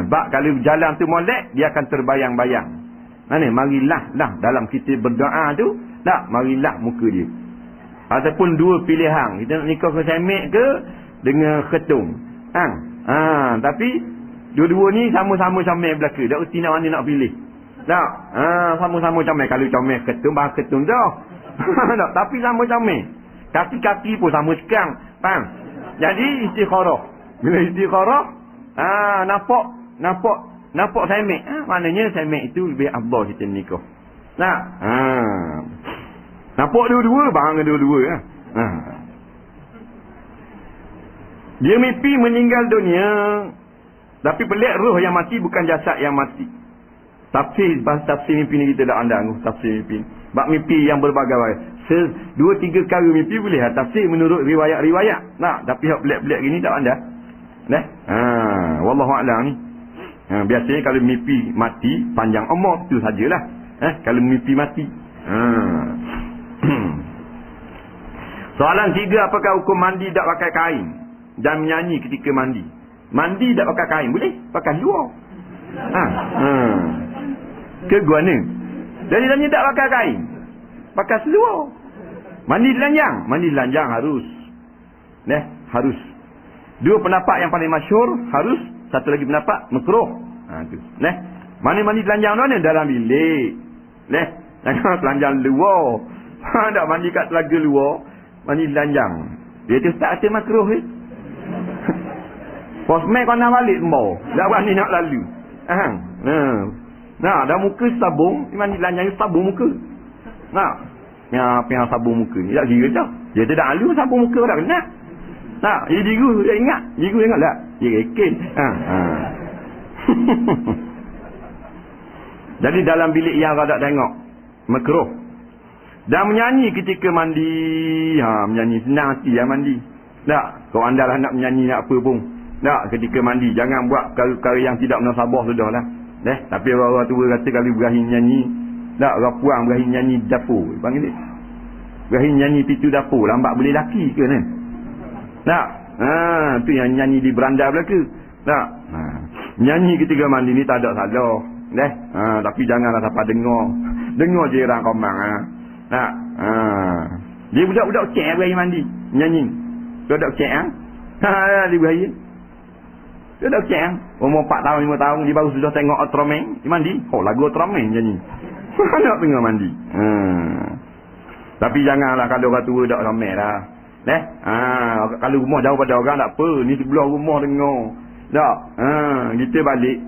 Sebab kalau jalan tu molek, dia akan terbayang-bayang. Marilah dalam kita berdoa tu, tak, marilah muka dia. Ataupun dua pilihan, kita nak nikah ke semek ke dengan ketung. Tapi dua-dua ni sama-sama comel belaka. Tak mesti nak mana nak pilih. Tak? Sama-sama comel. Kalau comel ketung, bahas ketung dah. Tak, tapi sama comel. Kaki-kaki pun sama sekang. Faham? Jadi istikharah. Bila istikharah, nampak semek. Maknanya semek itu lebih afdal kita nikah. Tak? Nampak dua-dua, bang dua-dua. Dia mimpi meninggal dunia, tapi pelik roh yang mati, bukan jasad yang mati. Tafsir mimpi ni kita dah andang. Tafsir mimpi. Bab mimpi yang berbagai-bagai. 2-3 kali mimpi boleh tafsir menurut riwayat-riwayat. Tapi hak pelik-pelik gini tak anda. Wallahu a'lam ni. Biasanya kalau mimpi mati panjang umur tu sajalah. Kalau mimpi mati. Soalan 3, apakah hukum mandi tak pakai kain dan menyanyi ketika mandi? Mandi tak pakai kain boleh? Pakai luar. Ke guana. Jadi tanya tak pakai kain, pakai seluar. Mandi telanjang harus. Harus. Dua pendapat yang paling masyhur harus, satu lagi pendapat makruh. Tu. Mana mandi telanjang mana? Dalam bilik. Jangan telanjang luar. Tak mandi kat telaga luar, mandi telanjang. Dia tu tak ada makruh ni. Posmen kau nak balik mau. Tak berani nak lalu. Dah muka sabung, mandi telanjang sabung muka. Yang sabung muka ni tak kira dah. Dia tak lalu sabung muka dah kena. Dia diru, dia ingat. Diru ingat tak? Dia reken. Jadi dalam bilik yang rada tengok makruh. Dan menyanyi ketika mandi, menyanyi senang hati mandi. Tak, kau andal nak menyanyi nak apa pun. Tak, ketika mandi jangan buat perkara yang tidak menasabah sudahlah. Tapi orang tua kata kalau berakhir nyanyi, tak, orang puang berakhir nyanyi dapur, panggil dia. Berakhir nyanyi pintu dapur, lambat boleh laki ke ni? Tak. Tu yang nyanyi di beranda belaka. Tak. Nyanyi ketika mandi ni tak ada salah. Tapi janganlah siapa dengar. Dengar je orang komang. Tak. Dia budak-budak cek berakhir mandi, nyanyi. Budak cek dia berakhir. Budak cek umur 4 tahun 5 tahun dia baru sudah tengok Ultraman, dia mandi. Lagu Ultraman nyanyi. Nak tengah mandi. Tapi janganlah kalau orang tua dak ramai lah. Kalau rumah jauh pada orang tak apa, ni sebelah rumah dengar. Tak. Kita balik.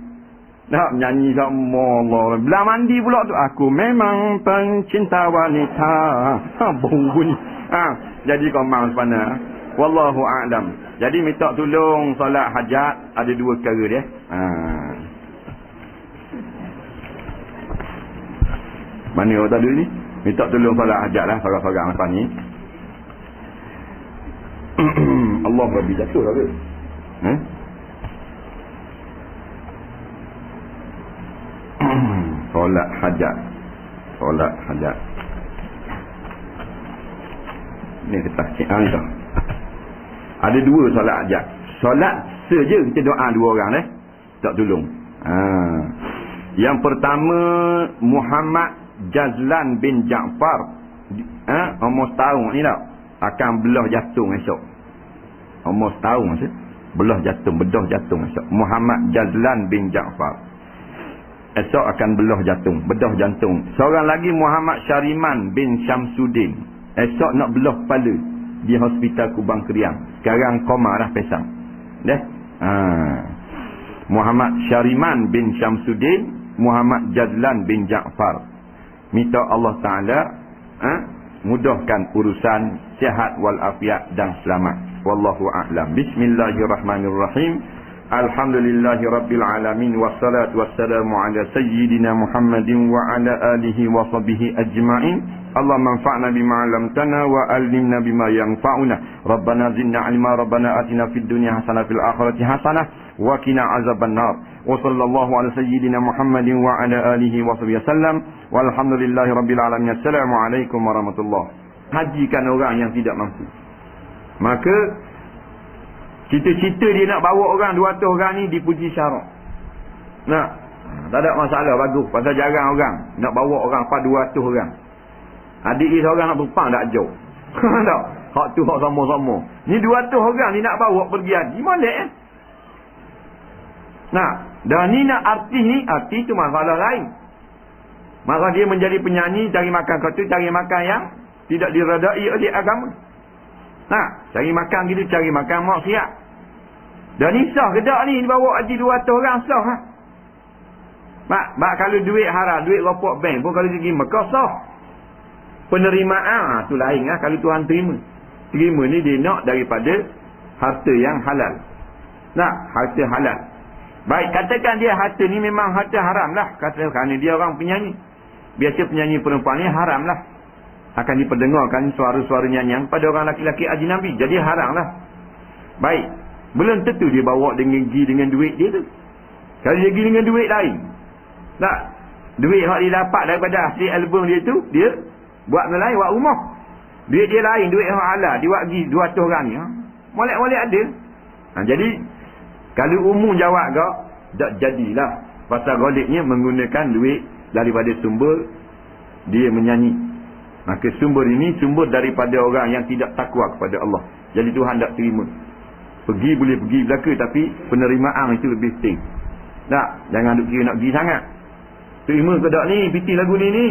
Tak menyanyi sama Allah. Belah mandi pula tu, aku memang pencinta wanita. Bunyi. Jadi kau mau sebenarnya. Wallahu a'lam. Jadi minta tolong solat hajat ada 2 perkara dia. Mana orang tadi ni? Minta tolong solat hajat lah sorang-sorang lepas ni. Allah Rabbi jatuh lah ke? Solat hajat. Solat hajat. Ni kertas cik ni tau. Ada 2 solat hajat. Solat saja kita doa 2 orang tak tolong. Yang pertama Muhammad Jazlan bin Ja'far. Umur setahun ni tak akan belah jantung esok. Umur setahun maksud belah jantung, bedah jantung esok. Muhammad Jazlan bin Ja'far. Esok akan belah jantung, bedah jantung. Seorang lagi Muhammad Syariman bin Syamsuddin. Esok nak belah kepala di hospital Kubang Keriang. Sekarang koma dah pesang. Muhammad Syariman bin Syamsuddin, Muhammad Jazlan bin Ja'far. Minta Allah Ta'ala mudahkan urusan, sihat walafiat dan selamat. Wallahu a'lam. Bismillahirrahmanirrahim. Alhamdulillahi rabbil alamin, wassalatu wassalamu ala sayyidina Muhammadin wa ala alihi wa sahbihi ajma'in. Allahumma anfa'na bima 'allamtana wa 'allimna bima yanfa'una. Rabbana zidna 'ilma, Rabbana atina fid dunya hasanah fil akhirati hasanah wa qina azaban nar. Wa sallallahu ala sayyidina Muhammadin wa ala alihi wa sahbihi wasallam. Walhamdulillahi rabbil alamin. Assalamualaikum warahmatullahi. Hajikan orang yang tidak mampu. Maka cita-cita dia nak bawa orang 200 orang ni dipuji syarak. Tak ada masalah, bagus. Pasal jarang orang nak bawa orang pada 200 orang. Adik dia seorang nak tumpang tak jauh. Tak. Hak tu hak sama-sama. Ni 200 orang ni nak bawa pergi haji. Molek dan ni nak artis ni, artis tu masalah lain. Maka dia menjadi penyanyi, cari makan kata, cari makan yang tidak diredai oleh agama. Cari makan gitu, cari makan maksiat. Dan ni sah ke tak ni bawa haji 200 orang sah Mak kalau duit haram, duit ropok bank pun kalau pergi Mekah sah. Penerimaan tu lain kalau Tuhan terima. Terima ni dia nak daripada harta yang halal. Harta halal. Baik, katakan dia harta ni memang harta haram lah. Katakan dia orang penyanyi. Biasa penyanyi perempuan ni haram lah. Akan diperdengarkan suara-suara nyanyian pada orang laki-laki ajnabi. Jadi haram lah. Baik. Belum tentu dia bawa dengan duit dia tu. Kalau dia pergi dengan duit lain. Duit yang dia dapat daripada hasil album dia tu, dia buat benda lain, buat rumah. Duit dia lain, duit yang halal. Dia buat pergi 200 orang ni. Molek-molek ada. Jadi, kalau umum jawab kau, tak jadilah. Pasal goliknya menggunakan duit daripada sumber dia menyanyi. Maka sumber ini sumber daripada orang yang tidak takwa kepada Allah. Jadi Tuhan tak terima. Pergi boleh pergi belaka, tapi penerimaan itu lebih penting. Jangan duk kira nak pergi sangat. Terima ke tak ni, piti lagu ni.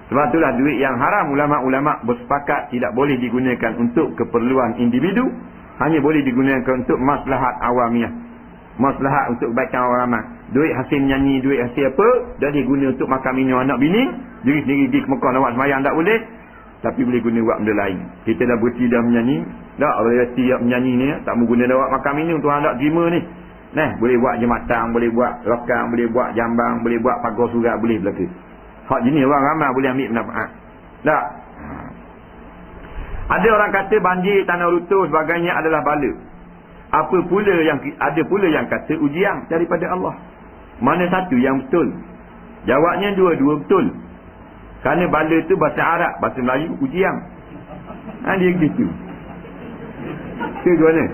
Sebab itulah duit yang haram, ulama-ulama bersepakat tidak boleh digunakan untuk keperluan individu. Hanya boleh digunakan untuk maslahat awamiah. Maslahat untuk kebaikan orang ramai. Duit hasil menyanyi, duit hasil apa, dah diguna untuk makan minum anak bini. Diri sendiri pergi ke Mekah nak buat sembahyang tak boleh. Tapi boleh guna buat benda lain. Kita dah berhenti dah menyanyi. Tak, berhenti menyanyi ni. Tak mau guna dah buat makan minum. Tuhan tak terima ni. Nah, boleh buat jembatan, boleh buat lokang, boleh buat jambang, boleh buat pagar surat, boleh belaka. Hak jenis orang ramai boleh ambil manfaat. Tak? Ada orang kata banjir, tanah runtuh sebagainya adalah bala. Ada pula yang kata ujian daripada Allah. Mana satu yang betul? Jawabnya dua-dua betul. Kerana bala tu bahasa Arab, bahasa Melayu ujian. Dia gitu. Ke mana?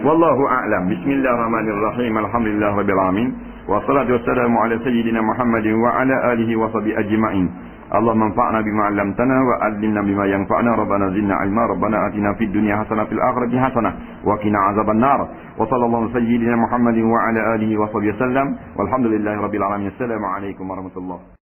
Wallahu a'lam. Bismillahirrahmanirrahim. Alhamdulillahirabbil alamin. Wassalatu wassalamu ala sayyidina Muhammadin wa ala alihi wa sahbihi ajma'in. Allahumma anfa'na bima 'allamtana wa 'allimna bima yanfa'una. Rabbana zidna 'ilma. Rabbana atina fid dunya hasanah fil akhirati hasanah wa qina 'adzaban nar. Wa sallallahu sayyidina Muhammadin wa ala alihi wa sahbihi wasallam. Walhamdulillahirabbil alamin. Assalamu alaikum warahmatullahi